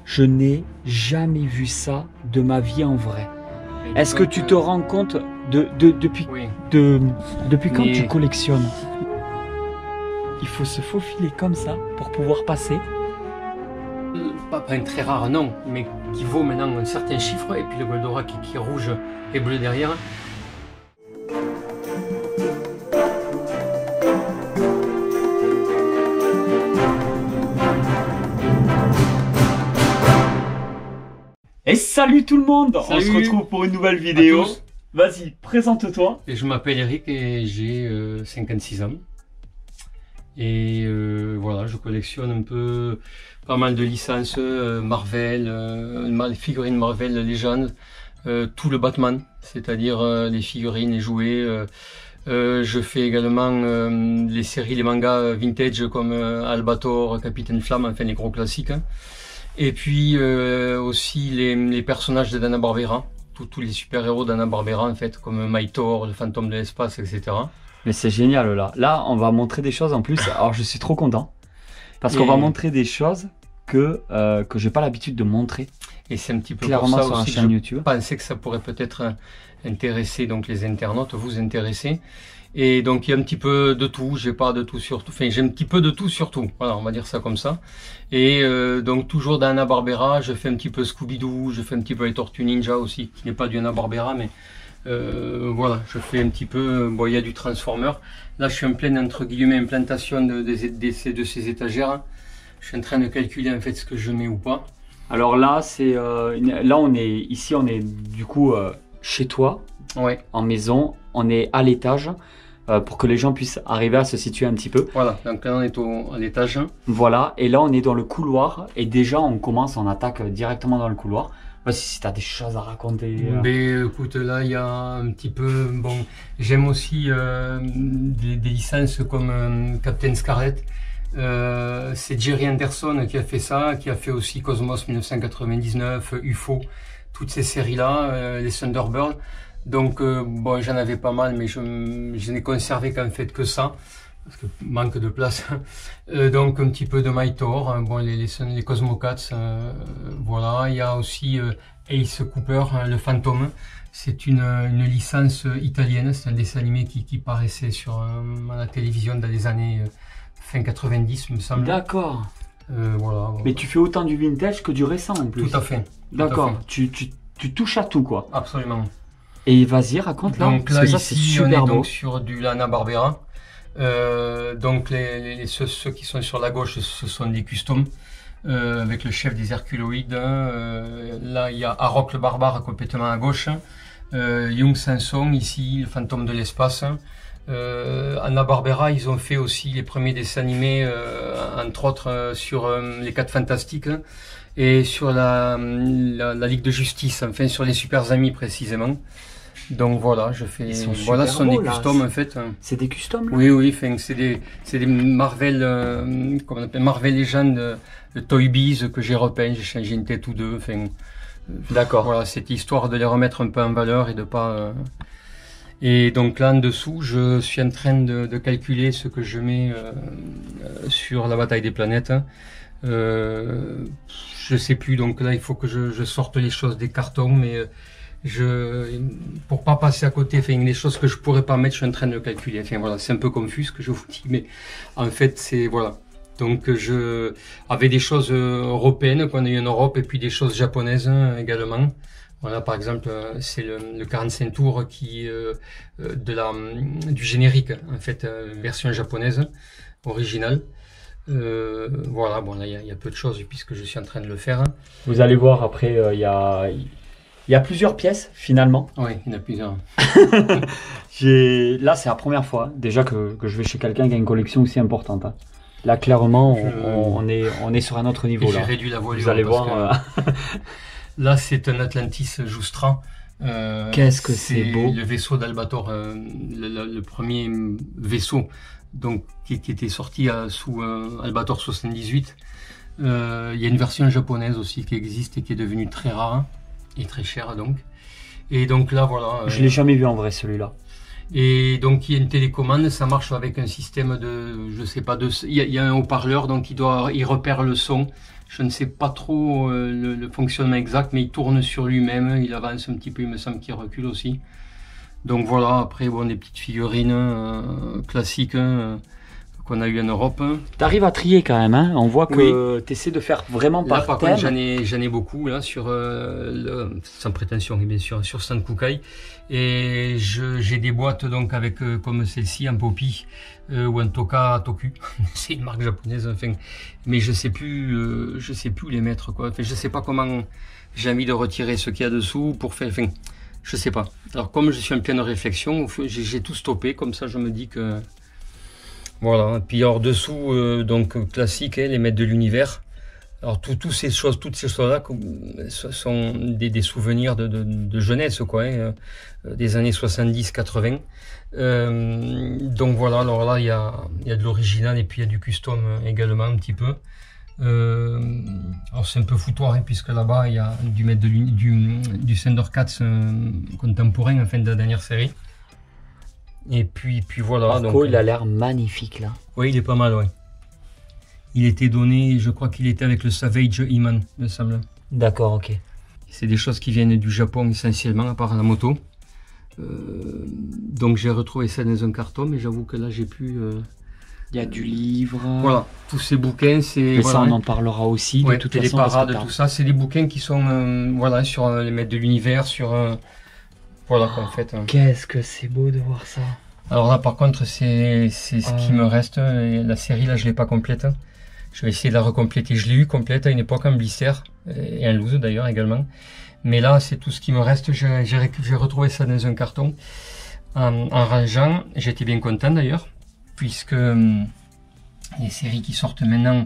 je n'ai jamais vu ça de ma vie en vrai. Est-ce que tu te rends compte depuis quand tu collectionnes? Il faut se faufiler comme ça pour pouvoir passer. Pas un très rare, non, mais qui vaut maintenant un certain chiffre, et puis le Goldorak qui est rouge et bleu derrière. Et salut tout le monde. Salut. On se retrouve pour une nouvelle vidéo. Vas-y, présente-toi. Et je m'appelle Eric et j'ai 56 ans. Et voilà, je collectionne un peu pas mal de licences Marvel, les figurines Marvel Legends, tout le Batman, c'est-à-dire les figurines, les jouets. Je fais également les séries, les mangas vintage comme Albator, Capitaine Flamme, enfin les gros classiques. Et puis aussi les personnages de Hanna-Barbera, tous les super-héros d'Hanna-Barbera en fait, comme Mythor, le fantôme de l'espace, etc. Mais c'est génial là. Là, on va montrer des choses en plus. Alors, je suis trop content parce qu'on va montrer des choses que j'ai pas l'habitude de montrer. Et c'est un petit peu clairement pour ça sur aussi la chaîne YouTube. Je pensais que ça pourrait peut-être intéresser donc les internautes, vous intéresser. Et donc il y a un petit peu de tout. J'ai pas de tout sur tout. Enfin, j'ai un petit peu de tout sur tout. Voilà, on va dire ça comme ça. Et donc toujours dans Hanna-Barbera, je fais un petit peu Scooby-Doo, je fais un petit peu les Tortues Ninja aussi, qui n'est pas du Hanna-Barbera, mais voilà, je fais un petit peu, bon, il y a du Transformer. Là, je suis en pleine, entre guillemets, implantation de ces étagères. Je suis en train de calculer, en fait, ce que je mets ou pas. Alors là, là, on est du coup, chez toi, ouais. En maison. On est à l'étage, pour que les gens puissent arriver à se situer un petit peu. Voilà, donc là, on est à l'étage. Voilà, et là, on est dans le couloir. Et déjà, on attaque directement dans le couloir. Si tu as des choses à raconter. Mais écoute, là, il y a un petit peu... Bon, j'aime aussi des licences comme Captain Scarlet. C'est Jerry Anderson qui a fait ça, qui a fait aussi Cosmos 1999, UFO, toutes ces séries-là, les Thunderbirds. Donc, bon, j'en avais pas mal, mais je n'ai conservé qu'en fait que ça. Parce que manque de place. Donc un petit peu de Mythor, bon, les Cosmocats, voilà. Il y a aussi Ace Cooper, le fantôme. C'est une licence italienne, c'est un dessin animé qui paraissait à la télévision dans les années fin 90, il me semble. D'accord. Voilà. Mais tu fais autant du vintage que du récent en plus. Tout à fait. D'accord. Tu touches à tout quoi. Absolument. Et vas-y, raconte là. Donc là, parce que ici, ça, c'est super on est beau. donc sur du Hanna-Barbera. Donc ceux qui sont sur la gauche, ce sont des customs avec le chef des Herculoïdes. Là, il y a Arok le barbare complètement à gauche. Young Samson ici, le fantôme de l'espace. Hanna-Barbera, ils ont fait aussi les premiers dessins animés, entre autres sur les 4 Fantastiques et sur la Ligue de Justice, enfin sur les Super Amis précisément. Donc voilà, je fais. Voilà, ce sont des customs en fait. C'est des customs là? Oui, oui, enfin, c'est des Marvel, comment on appelle, Marvel Legends, Toy Biz que j'ai repeint, j'ai changé une tête ou deux. Enfin, d'accord. Voilà, c'était histoire de les remettre un peu en valeur et de pas. Et donc là en dessous, je suis en train de calculer ce que je mets sur la bataille des planètes. Je sais plus, donc là il faut que je sorte les choses des cartons, mais pour pas passer à côté, enfin, les choses que je pourrais pas mettre, je suis en train de calculer. Enfin voilà, c'est un peu confus ce que je vous dis, mais en fait c'est voilà. Donc je avec des choses européennes qu'on a eu en Europe et puis des choses japonaises également. Voilà, par exemple, c'est le 45 tours qui du générique en fait, version japonaise originale. Voilà, bon là il y a peu de choses puisque je suis en train de le faire. Vous allez voir après, il y a plusieurs pièces finalement. Oui, il y en a plusieurs. Là, c'est la première fois déjà que je vais chez quelqu'un qui a une collection aussi importante. Hein. Là, clairement, on est sur un autre niveau. J'ai réduit la voilure. Vous allez voir. Là, c'est un Atlantis Joustra. Qu'est-ce que c'est beau. Le vaisseau d'Albator, le premier vaisseau donc, qui était sorti sous Albator 78. Il y a une version japonaise aussi qui existe et qui est devenue très rare et très chère donc. Et donc là, voilà. Je l'ai jamais vu en vrai celui-là. Et donc il y a une télécommande, ça marche avec un système de, je sais pas, il y a un haut-parleur, donc il repère le son Je ne sais pas trop le fonctionnement exact, mais il tourne sur lui-même, il avance un petit peu, il me semble qu'il recule aussi. Donc voilà, après bon, des petites figurines classiques qu'on a eu en Europe. Tu arrives à trier quand même, hein. On voit que tu essaies de faire vraiment par là, par thème. contre, j'en ai beaucoup là sur sans prétention bien sûr, sur Sankukai. Et j'ai des boîtes donc avec comme celle-ci en Poppy ou en Toka Toku. C'est une marque japonaise, enfin, mais je sais plus où les mettre quoi. Enfin, je sais pas comment j'ai envie de retirer ce qu'il y a dessous pour faire. Enfin, je sais pas. Alors comme je suis en pleine réflexion, j'ai tout stoppé comme ça. Je me dis que voilà. Et puis hors dessous donc classique, les maîtres de l'univers. Alors toutes ces choses-là sont des souvenirs de jeunesse, quoi, hein, des années 70-80. Donc voilà, alors là il y a de l'original et puis il y a du custom également un petit peu. Alors c'est un peu foutoir, hein, puisque là-bas il y a du maître du Thundercats contemporain, enfin de la dernière série. Et puis voilà. Marco, donc, il a l'air magnifique là. Oui, il est pas mal, ouais. Il était donné, je crois qu'il était avec le Savage Iman, me semble. D'accord, ok. C'est des choses qui viennent du Japon essentiellement, à part la moto. Donc j'ai retrouvé ça dans un carton, mais j'avoue que là j'ai pu... Il y a du livre. Voilà, tous ces bouquins, c'est... Voilà, ça on en parlera aussi, ouais, de toute façon. Les parades, tout ça, c'est des bouquins qui sont voilà, sur les maîtres de l'univers, sur... voilà quoi en fait. Qu'est-ce que c'est beau de voir ça. Alors là par contre, c'est ce qui me reste. La série là, je l'ai pas complète. Je vais essayer de la recompléter. Je l'ai eu complète à une époque en blister, et en loose d'ailleurs également. Mais là, c'est tout ce qui me reste. J'ai retrouvé ça dans un carton. En rangeant, j'étais bien content d'ailleurs, puisque les séries qui sortent maintenant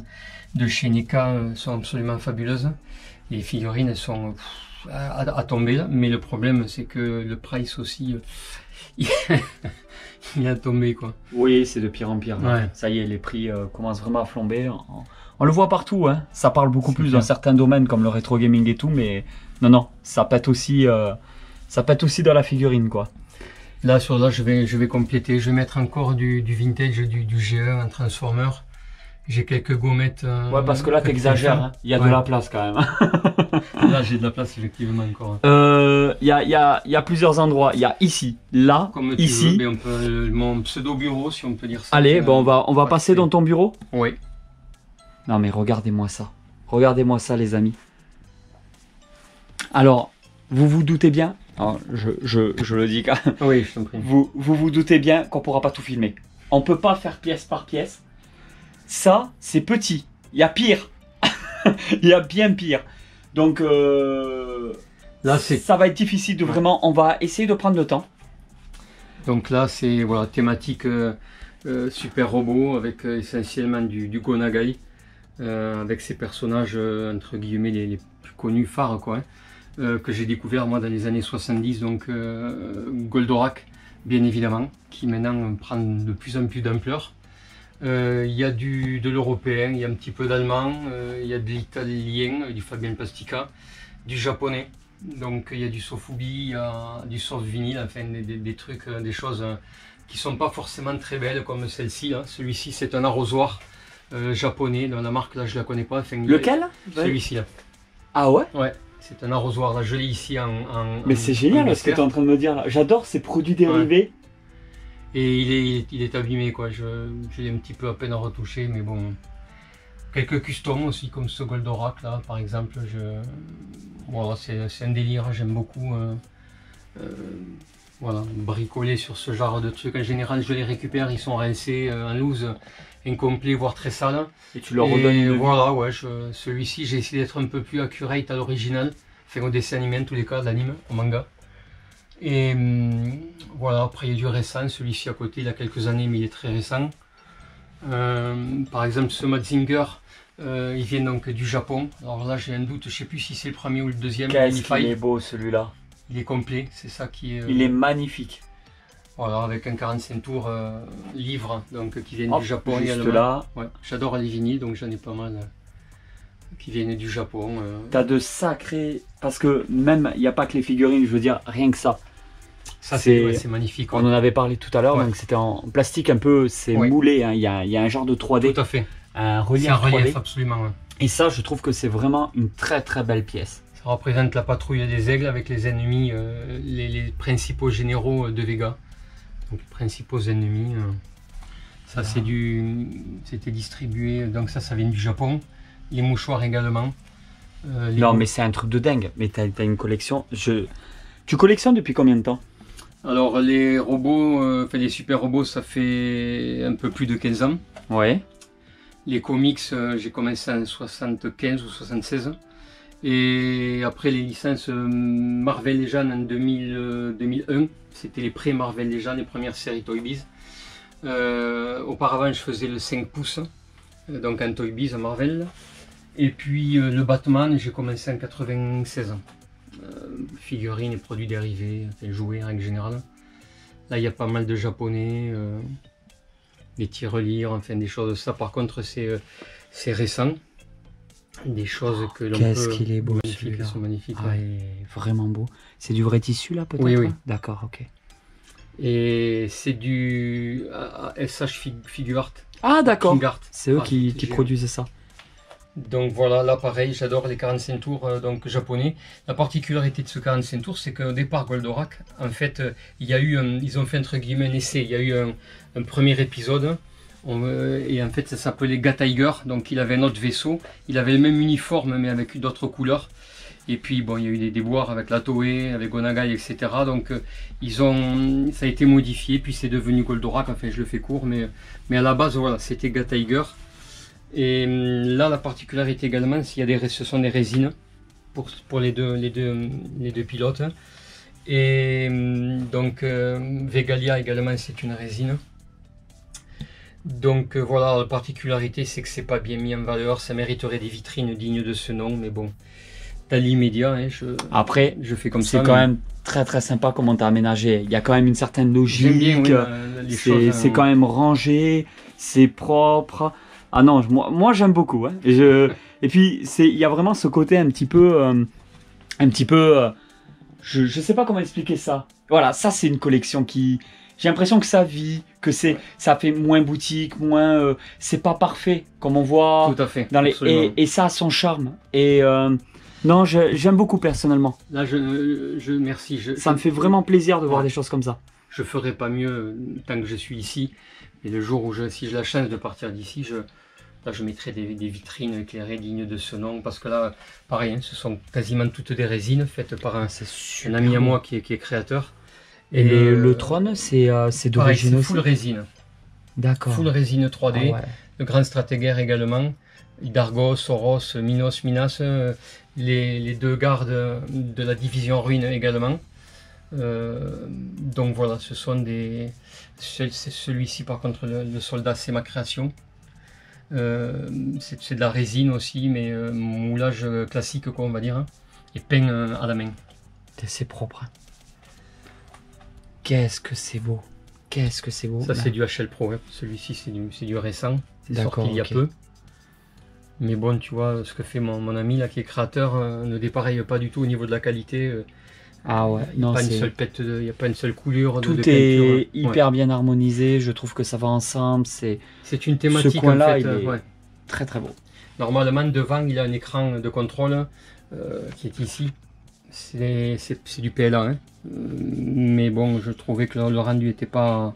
de chez NECA sont absolument fabuleuses. Les figurines sont à tomber là. Mais le problème, c'est que le price aussi... il a tombé quoi. Oui, c'est de pire en pire. Ouais. Ça y est, les prix commencent vraiment à flamber. On le voit partout, hein. Ça parle beaucoup plus dans certains domaines comme le rétro gaming et tout, mais non, ça pète aussi dans la figurine quoi. Là sur là, je vais compléter. Je vais mettre encore du vintage, du GE, un Transformer. J'ai quelques gommettes. Ouais, parce que là t'exagères. Hein. Il y a de la place quand même. Là, j'ai de la place effectivement encore. Il y a plusieurs endroits. Il y a ici, là, comme tu ici. Veux, mais on peut, mon pseudo bureau, si on peut dire ça. Allez, bon, on va passer dans ton bureau. Oui. Non mais regardez-moi ça. Regardez-moi ça, les amis. Alors, vous vous doutez bien. Alors, je le dis quand même. Oui, je t'en prie. Vous doutez bien qu'on pourra pas tout filmer. On peut pas faire pièce par pièce. Ça, c'est petit. Il y a pire. Il y a bien pire. Donc là, ça va être difficile de vraiment... On va essayer de prendre le temps. Donc là, c'est voilà, thématique super robot avec essentiellement du Go Nagai. Avec ces personnages, entre guillemets, les plus connus, phares, quoi. Que j'ai découvert moi dans les années 70. Donc Goldorak, bien évidemment, qui maintenant prend de plus en plus d'ampleur. Il y a de l'européen, il y a un petit peu d'allemand, il y a de l'italien, du Fabien Pastica, du japonais. Donc il y a du sofubi, il y a du soft vinyle, enfin des trucs, des choses qui sont pas forcément très belles comme celle-ci. Celui-ci c'est un arrosoir japonais, dont la marque là je la connais pas. Enfin, lequel? Celui-ci là. Ah ouais? Ouais, c'est un arrosoir là, je l'ai ici Mais c'est génial ce que tu es en train de me dire là. J'adore ces produits dérivés. Ouais. Et il est abîmé quoi, je l'ai un petit peu à peine retouché, mais bon. Quelques customs aussi comme ce Goldorak là par exemple, voilà, c'est un délire, j'aime beaucoup voilà, bricoler sur ce genre de trucs. En général je les récupère, ils sont rincés en loose, incomplets voire très sales. Et tu leur redonnes une... Voilà, ouais, celui-ci j'ai essayé d'être un peu plus accurate à l'original, enfin au dessin animé en tous les cas, l'anime, au manga. Et voilà, après il y a du récent, celui-ci à côté il a quelques années mais il est très récent. Par exemple ce Mazinger, il vient donc du Japon. Alors là j'ai un doute, je sais plus si c'est le premier ou le deuxième. Qu'est-ce qu'il est beau celui-là. Il est complet, c'est ça qui est... Il est magnifique. Voilà, avec un 45 tours livre, donc qui viennent du Japon également. Là. Ouais, j'adore les vinyles, donc j'en ai pas mal qui viennent du Japon. T'as de sacrés... Parce que même, il n'y a pas que les figurines, je veux dire, rien que ça. Ça c'est magnifique. On en avait parlé tout à l'heure, donc c'était en plastique un peu, c'est moulé, hein. Il y a un genre de 3D. Tout à fait. Un relief, c'est un relief 3D. Absolument. Ouais. Et ça, je trouve que c'est vraiment une très très belle pièce. Ça représente la patrouille des aigles avec les ennemis, les principaux généraux de Vega. Donc les principaux ennemis. Ça c'était distribué, donc ça vient du Japon. Les mouchoirs également. Non mais c'est un truc de dingue. Mais t'as une collection. Tu collectionnes depuis combien de temps? Alors les robots, les super robots, ça fait un peu plus de 15 ans. Ouais. Les comics, j'ai commencé en 75 ou 76. Et après les licences Marvel Legends en 2001, c'était les pré-Marvel Legends, les premières séries Toy Biz. Auparavant, je faisais le 5 pouces, donc en Toy Biz, à Marvel. Et puis le Batman, j'ai commencé en 96 ans. Figurines et produits dérivés, jouets en règle générale. Là, il y a pas mal de japonais, des tirelires, enfin des choses. Ça, par contre, c'est récent. Des choses que l'on peut... Qu'est-ce qu'il est beau celui-là. Sont magnifiques. Ah, vraiment beau. C'est du vrai tissu là peut-être? Oui, oui. D'accord, ok. Et c'est du SH Figuart. Ah d'accord. C'est eux qui GM. produisent ça. Donc voilà, là pareil, j'adore les 45 tours donc japonais. La particularité de ce 45 tours, c'est qu'au départ Goldorak, en fait, ils ont fait entre guillemets un essai. Il y a eu un premier épisode. Et en fait ça s'appelait Gatiger, donc il avait un autre vaisseau, il avait le même uniforme mais avec d'autres couleurs. Et puis bon, il y a eu des déboires avec la Toei, avec Gonagai, etc. Donc ça a été modifié, puis c'est devenu Goldorak, enfin je le fais court, mais à la base voilà, c'était Gatiger. Et là la particularité également, ce sont des résines pour les deux pilotes. Et donc Vegalia également, c'est une résine. Donc voilà, la particularité c'est que c'est pas bien mis en valeur, ça mériterait des vitrines dignes de ce nom, mais bon, dans l'immédiat, hein, je fais comme ça. C'est quand même très très sympa comment tu as aménagé, il y a quand même une certaine logique, bien, oui, c'est quand même rangé, c'est propre. Ah non, moi j'aime beaucoup. Hein. Et puis il y a vraiment ce côté un petit peu, je sais pas comment expliquer ça. Voilà, ça c'est une collection qui... J'ai l'impression que ça vit, que ça fait moins boutique, moins... c'est pas parfait, comme on voit. Tout à fait, dans et ça a son charme. Et non, j'aime beaucoup personnellement. Là, merci. Ça me fait vraiment plaisir de voir des choses comme ça. Je ferai pas mieux tant que je suis ici. Et le jour où si j'ai la chance de partir d'ici, là, je mettrai des vitrines éclairées dignes de ce nom. Parce que là, pareil, hein, ce sont quasiment toutes des résines faites par un ami à moi qui est créateur. Et le trône, c'est d'origine aussi. Full résine. D'accord. Full résine 3D. Ah ouais. Le grand stratégaire également. Dargos, Oros, Minas, les deux gardes de la division ruine également. Donc voilà, ce sont celui-ci par contre, le soldat, c'est ma création. C'est de la résine aussi, mais moulage classique, quoi, on va dire. Hein, et peint à la main. C'est propre. Qu'est-ce que c'est beau. Qu'est-ce que c'est beau. Ça, c'est du HL Pro. Hein. Celui-ci, c'est du récent. C'est sorti il y a peu. Mais bon, tu vois, ce que fait mon ami là, qui est créateur, ne dépareille pas du tout au niveau de la qualité. Ah ouais, il n'y a pas une seule coulure. Tout est hyper bien harmonisé. Je trouve que ça va ensemble. C'est une thématique. Ce coin-là, en fait, il est très très beau. Normalement, devant, il a un écran de contrôle qui est ici. C'est du PLA, hein. Mais bon, je trouvais que le rendu était pas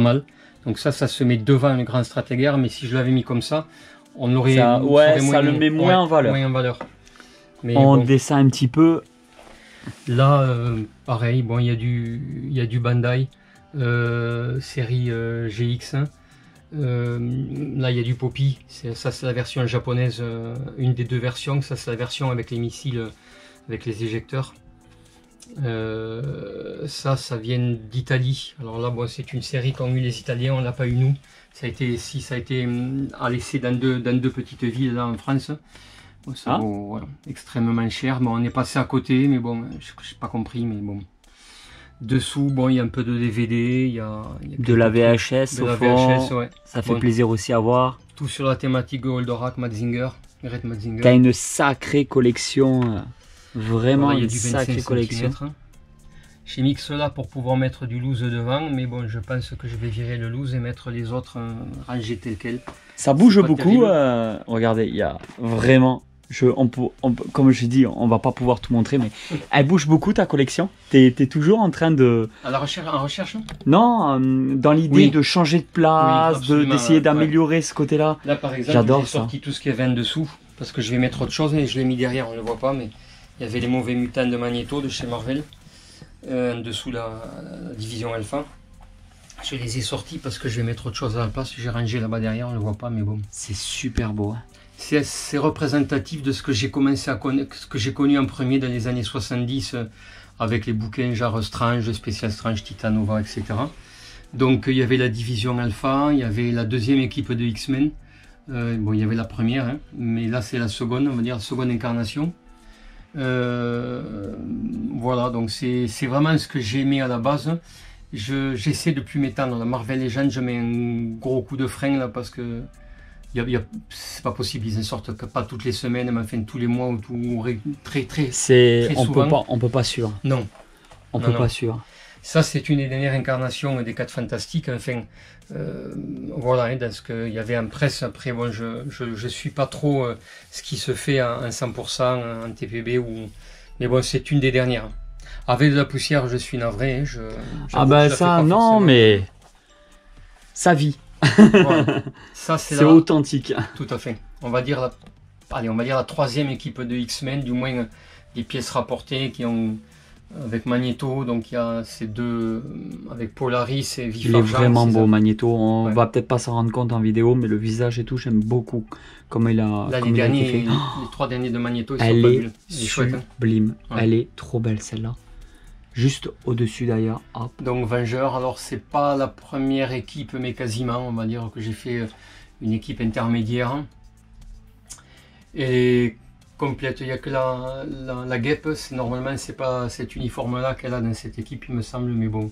mal. Donc ça se met devant le grand stratégaire, mais si je l'avais mis comme ça, on aurait... Ça le met moins en valeur. Mais on descend un petit peu. Là, pareil, bon, il y a du Bandai, série GX. Là, il y a du Poppy. Ça, c'est la version japonaise, une des deux versions. Ça, c'est la version avec les missiles, avec les éjecteurs. Ça vient d'Italie. Alors là, bon, c'est une série qu'ont eu les Italiens, on l'a pas eu nous. Ça a été à laisser dans deux petites villes là en France. Bon, ça vaut, voilà, extrêmement cher. Bon, on est passé à côté, mais bon, je n'ai pas compris, mais bon. Dessous, bon, il y a un peu de DVD, il y a de la VHS au fond. Ouais. Ça fait plaisir aussi à voir. Tout sur la thématique Goldorak, Mazinger, Red Mazinger. T'as une sacrée collection. Vraiment, voilà, une sacrée collection. J'ai mis que cela pour pouvoir mettre du loose devant, mais bon, je pense que je vais virer le loose et mettre les autres rangés tels quels. Ça bouge pas beaucoup. terrible. Regardez, il y a vraiment... comme je dis, on va pas pouvoir tout montrer, mais elle bouge beaucoup ta collection. T'es toujours en train de... En recherche. Non, dans l'idée de changer de place, d'essayer d'améliorer ce côté-là. Là, par exemple, j'adore j'ai sorti tout ce qu'il y avait en dessous, parce que je vais mettre autre chose, et je l'ai mis derrière, on ne le voit pas, mais il y avait les mauvais mutants de Magneto de chez Marvel, en dessous la division Alpha. Je les ai sortis parce que je vais mettre autre chose à la place. J'ai rangé là-bas derrière, on ne le voit pas, mais bon. C'est super beau. Hein. C'est représentatif de ce que j'ai commencé à connaître, ce que j'ai connu en premier dans les années 70 avec les bouquins genre Strange, Special Strange, Titanova, etc. Donc il y avait la division Alpha, il y avait la deuxième équipe de X-Men. Bon, il y avait la première, hein, mais là c'est la seconde, on va dire la seconde incarnation. Voilà, donc c'est vraiment ce que j'ai aimé à la base. J'essaie de plus m'étendre. La Marvel Legends, je mets un gros coup de frein là parce que c'est pas possible, ils ne sortent pas toutes les semaines, mais enfin tous les mois ou très souvent. On peut pas suivre. Non. On peut pas suivre. Ça, c'est une des dernières incarnations des 4 Fantastiques. Enfin, voilà, hein, dans ce qu'il y avait en presse. Après, bon, je suis pas trop ce qui se fait en 100% en TPB. Mais bon, c'est une des dernières. Avec de la poussière, je suis navré. Ah ben ça, non, mais ça vit. Voilà. Ça, c'est authentique. Tout à fait. On va dire la troisième équipe de X-Men, du moins les pièces rapportées qui ont avec Magneto. Donc il y a ces deux avec Polaris et Vif. Il est vraiment beau, Magneto. On va peut-être pas s'en rendre compte en vidéo, mais le visage et tout, j'aime beaucoup comme il a. Là, les 3 derniers de Magneto, ils elle sont est sublime. Ouais. Elle est trop belle celle-là. Juste au-dessus d'ailleurs. Donc Vengeurs, alors c'est pas la première équipe, mais quasiment, on va dire que j'ai fait une équipe intermédiaire. Et complète, il n'y a que la guêpe, normalement c'est pas cet uniforme-là qu'elle a dans cette équipe, il me semble, mais bon,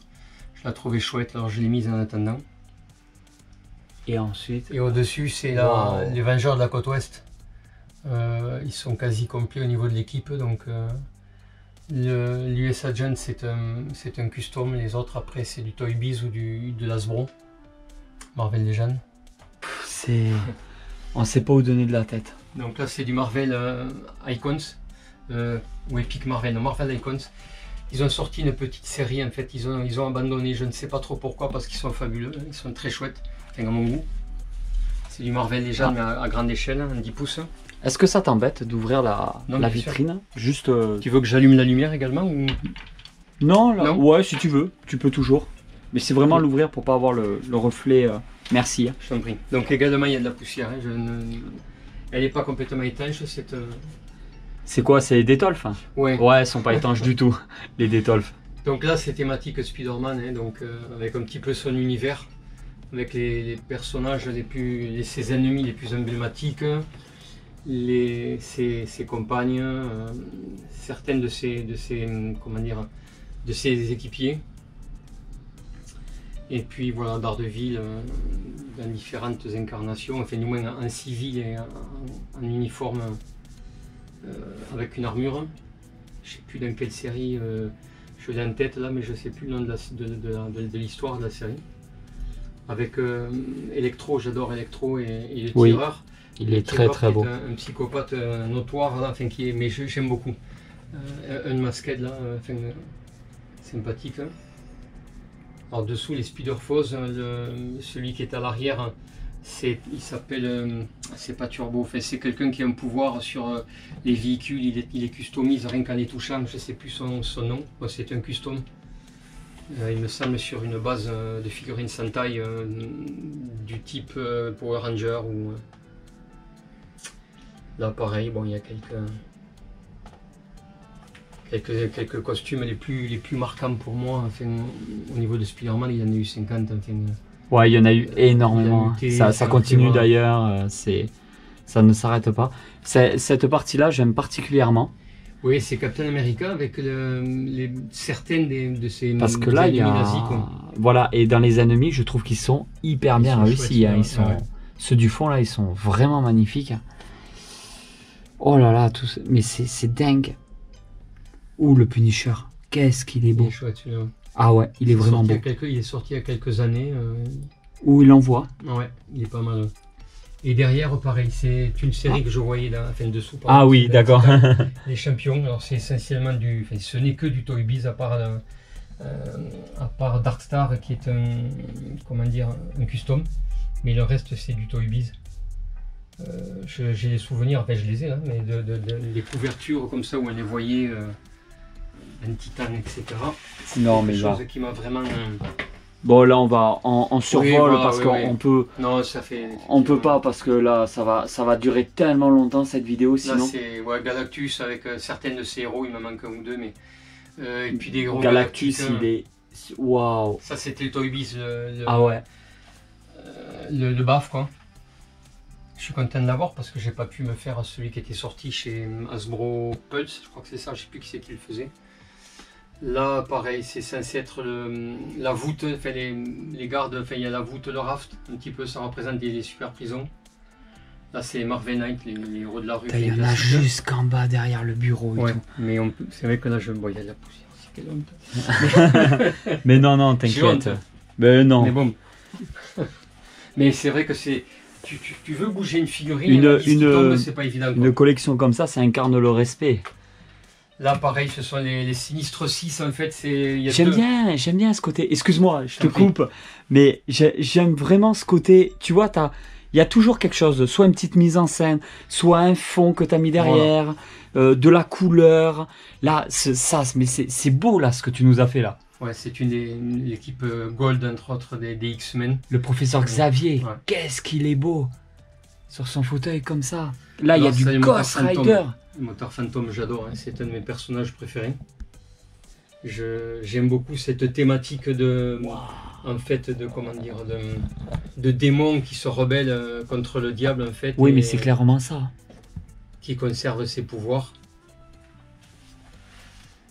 je la trouvais chouette, alors je l'ai mise en attendant. Et ensuite... Et au-dessus, c'est les Vengeurs de la côte ouest. Ils sont quasi complets au niveau de l'équipe, donc... L'US Agent c'est un custom, les autres après c'est du Toy Biz ou de l'Hasbro, Marvel Legends. On sait pas où donner de la tête. Donc là c'est du Marvel Icons, ou Epic Marvel, non, Marvel Icons. Ils ont sorti une petite série en fait, ils ont abandonné, je ne sais pas trop pourquoi, parce qu'ils sont fabuleux, ils sont très chouettes, enfin à mon goût. C'est du Marvel Legends mais à grande échelle, en 10 pouces. Est-ce que ça t'embête d'ouvrir la vitrine? Juste. Tu veux que j'allume la lumière également ou... Non, ouais, si tu veux, tu peux toujours. Mais c'est vraiment l'ouvrir pour pas avoir le reflet. Merci. Je t'en prie. Donc également il y a de la poussière. Hein. Elle n'est pas complètement étanche. C'est quoi? C'est les Détolf? Ouais. Ouais, elles sont pas étanches du tout, les Détolf. Donc là c'est thématique Spider-Man, hein, donc avec un petit peu son univers, avec les personnages ses ennemis les plus emblématiques. Ses compagnes, certaines de ses équipiers, et puis voilà Daredevil dans différentes incarnations, enfin du moins en civil et en uniforme avec une armure. Je sais plus dans quelle série je l'ai en tête là, mais je sais plus le nom de l'histoire de la série. Avec Electro, j'adore Electro et le tireur. Il est très beau. Un psychopathe notoire, là, enfin, mais j'aime beaucoup. Unmasked, là, enfin, sympathique. Hein. Alors, dessous, les Spider Foes, celui qui est à l'arrière, il s'appelle, c'est pas Turbo, enfin, c'est quelqu'un qui a un pouvoir sur les véhicules, il les customise rien qu'en les touchant, je sais plus son nom, bon, c'est un custom. Il me semble sur une base de figurines Sentai du type Power Ranger ou... Là pareil, bon il y a quelques costumes les plus marquants pour moi, enfin, au niveau de Spider-Man il y en a eu 50. Enfin, ouais, il y en a eu énormément, ça continue d'ailleurs, ça ne s'arrête pas. Cette partie-là j'aime particulièrement. Oui, c'est Captain America avec certaines de ces parce que là il y a nazis, quoi. Voilà, et dans les ennemis je trouve qu'ils sont hyper bien réussis, hein. Ceux du fond là ils sont vraiment magnifiques. Oh là là, mais c'est dingue. Ouh, le Punisher, qu'est-ce qu'il est beau. Il est chouette, celui-là. Ah ouais, il est vraiment beau. Il est sorti il y a quelques années. Où il envoie. Ouais, il est pas mal. Et derrière, pareil, c'est une série que je voyais là, enfin dessous. Ah oui, d'accord. Les champions, alors c'est essentiellement du... Enfin, ce n'est que du Toy Biz à part Darkstar qui est un... Comment dire, un custom. Mais le reste, c'est du Toy Biz. J'ai des souvenirs, enfin je les ai là, mais des couvertures comme ça où on les voyait, un titan, etc. Non, mais quelque là. chose qui m'a vraiment... Bon, là, on va en survol, Oui, voilà, parce qu'on peut. Non, ça fait. On peut pas, parce que là, ça va durer tellement longtemps cette vidéo, sinon. Là, c'est Galactus avec certaines de ses héros, il me manque un ou deux, mais. Et puis des gros Galactus, il est. Waouh! Ça, c'était le Toy Biz, Ah ouais. le BAF, quoi. Je suis content de l'avoir parce que j'ai pas pu me faire celui qui était sorti chez Hasbro Pulse, je crois que c'est ça, je sais plus qui c'est qui le faisait. Là, pareil, c'est censé être la voûte, enfin les gardes, enfin il y a la voûte, le raft, un petit peu, ça représente les super prisons. Là, c'est Marvel Knight, les héros de la rue. Il y en a jusqu'en bas derrière le bureau et ouais, tout. Mais c'est vrai que là, bon, il y a de la poussière, c'est quelle honte. Mais non, t'inquiète. Mais non. Mais bon. Mais c'est vrai que c'est. Tu veux bouger une figurine, c'est pas évident. Une collection comme ça incarne le respect. Là, pareil, ce sont les sinistres 6, en fait. J'aime bien ce côté. Excuse-moi, je te coupe, mais j'aime vraiment ce côté. Tu vois, il y a toujours quelque chose, soit une petite mise en scène, soit un fond que tu as mis derrière, de la couleur. Là, mais c'est beau, là, ce que tu nous as fait, là. Ouais, c'est l'équipe Gold, entre autres, des X-Men. Le professeur Xavier, ouais. Qu'est-ce qu'il est beau sur son fauteuil comme ça. Là, il y a du Ghost Rider. Le moteur fantôme, j'adore, hein. C'est un de mes personnages préférés. J'aime beaucoup cette thématique en fait, de démons qui se rebellent contre le diable, en fait. Oui, mais c'est clairement ça. Qui conserve ses pouvoirs.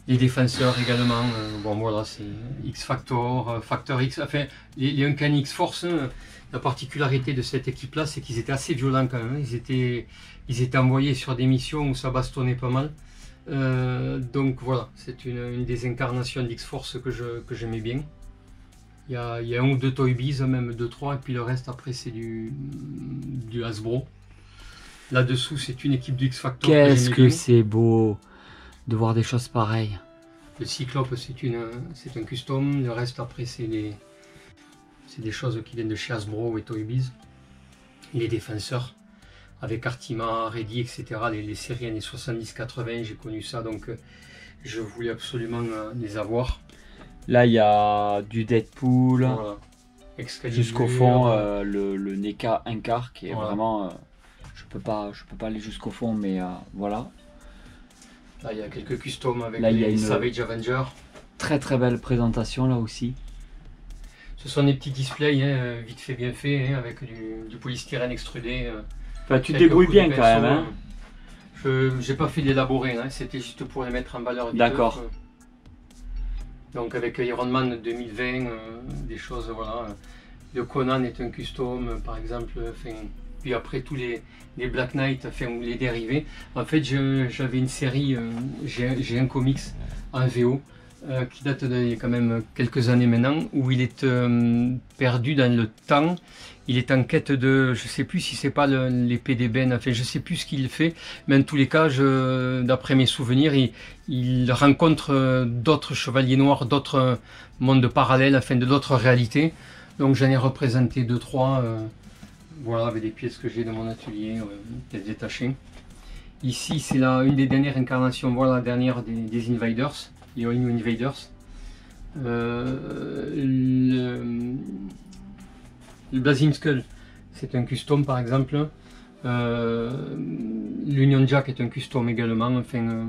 Les défenseurs également, bon voilà, c'est X-Factor, Factor X, enfin, les Uncanny X-Force, la particularité de cette équipe-là, c'est qu'ils étaient assez violents quand même, ils étaient envoyés sur des missions où ça bastonnait pas mal, donc voilà, c'est une des incarnations d'X-Force que j'aimais bien. Il y a un ou deux Toy Biz, même 2-3, et puis le reste après c'est du Hasbro. Là-dessous c'est une équipe du X-Factor. Qu'est-ce que c'est beau de voir des choses pareilles. Le Cyclope, c'est un custom. Le reste, après, c'est des choses qui viennent de chez Hasbro et Toy Biz. Les défenseurs, avec Artima, Reddy, etc. Les séries années 70-80, j'ai connu ça, donc je voulais absolument les avoir. Là, il y a du Deadpool. Voilà. Jusqu'au fond, le NECA Incar, qui est vraiment... je peux pas aller jusqu'au fond, mais voilà. Là, il y a quelques customs avec les Savage Avengers. Très très belle présentation là aussi. Ce sont des petits displays, hein, vite fait, bien fait, hein, avec du polystyrène extrudé. Enfin, tu te débrouilles bien quand même. Hein. Je n'ai pas fait d'élaborer, hein, c'était juste pour les mettre en valeur. D'accord. Donc avec Iron Man 2020, des choses, voilà. Le Conan est un custom, par exemple. Puis après tous les Black Knight, enfin, ou les dérivés. En fait, j'avais une série, j'ai un comics en VO qui date de quand même quelques années maintenant, où il est perdu dans le temps. Il est en quête de, je sais plus si c'est pas l'épée d'ébène, enfin je sais plus ce qu'il fait, mais en tous les cas, d'après mes souvenirs, il rencontre d'autres chevaliers noirs, d'autres mondes parallèles, enfin de d'autres réalités. Donc j'en ai représenté 2-3. Voilà, avec des pièces que j'ai dans mon atelier, pièces détachées. Ici, c'est une des dernières incarnations, voilà la dernière des Invaders, les All New Invaders. Le Blazing Skull, c'est un custom par exemple. L'Union Jack est un custom également. Enfin,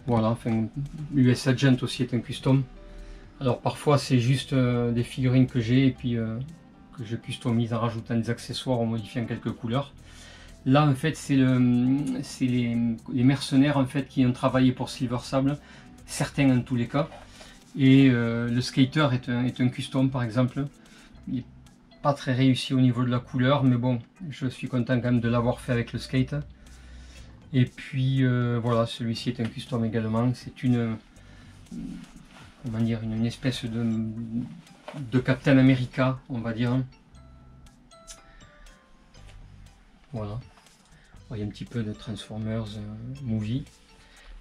voilà, enfin, l'US Agent aussi est un custom. Alors parfois, c'est juste des figurines que j'ai et puis que je customise en rajoutant des accessoires, en modifiant quelques couleurs. Là en fait c'est les mercenaires en fait qui ont travaillé pour Silver Sable, certains en tous les cas. Et le skater est un custom par exemple. Il n'est pas très réussi au niveau de la couleur, mais bon, je suis content quand même de l'avoir fait avec le skate. Et puis voilà, celui-ci est un custom également. C'est comment dire, une espèce de Captain America, on va dire. Voilà. Il y a un petit peu de Transformers Movie.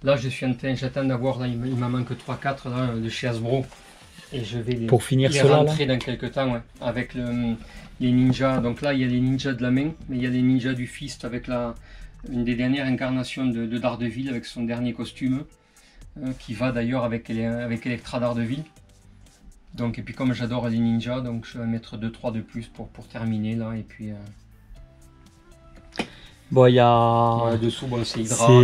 Là, j'attends d'avoir, là, il m'en manque 3-4 là, de chez Hasbro. Et je vais pour finir les cela, rentrer dans quelques temps, ouais, avec les ninjas. Donc là, il y a les ninjas de la main, mais il y a les ninjas du fist avec une des dernières incarnations de Daredevil avec son dernier costume, qui va d'ailleurs avec Elektra Daredevil. Donc, et puis comme j'adore les ninjas, donc je vais mettre 2-3 de plus pour terminer là. Et puis bon, il y a dessous, bon, c'est Hydra.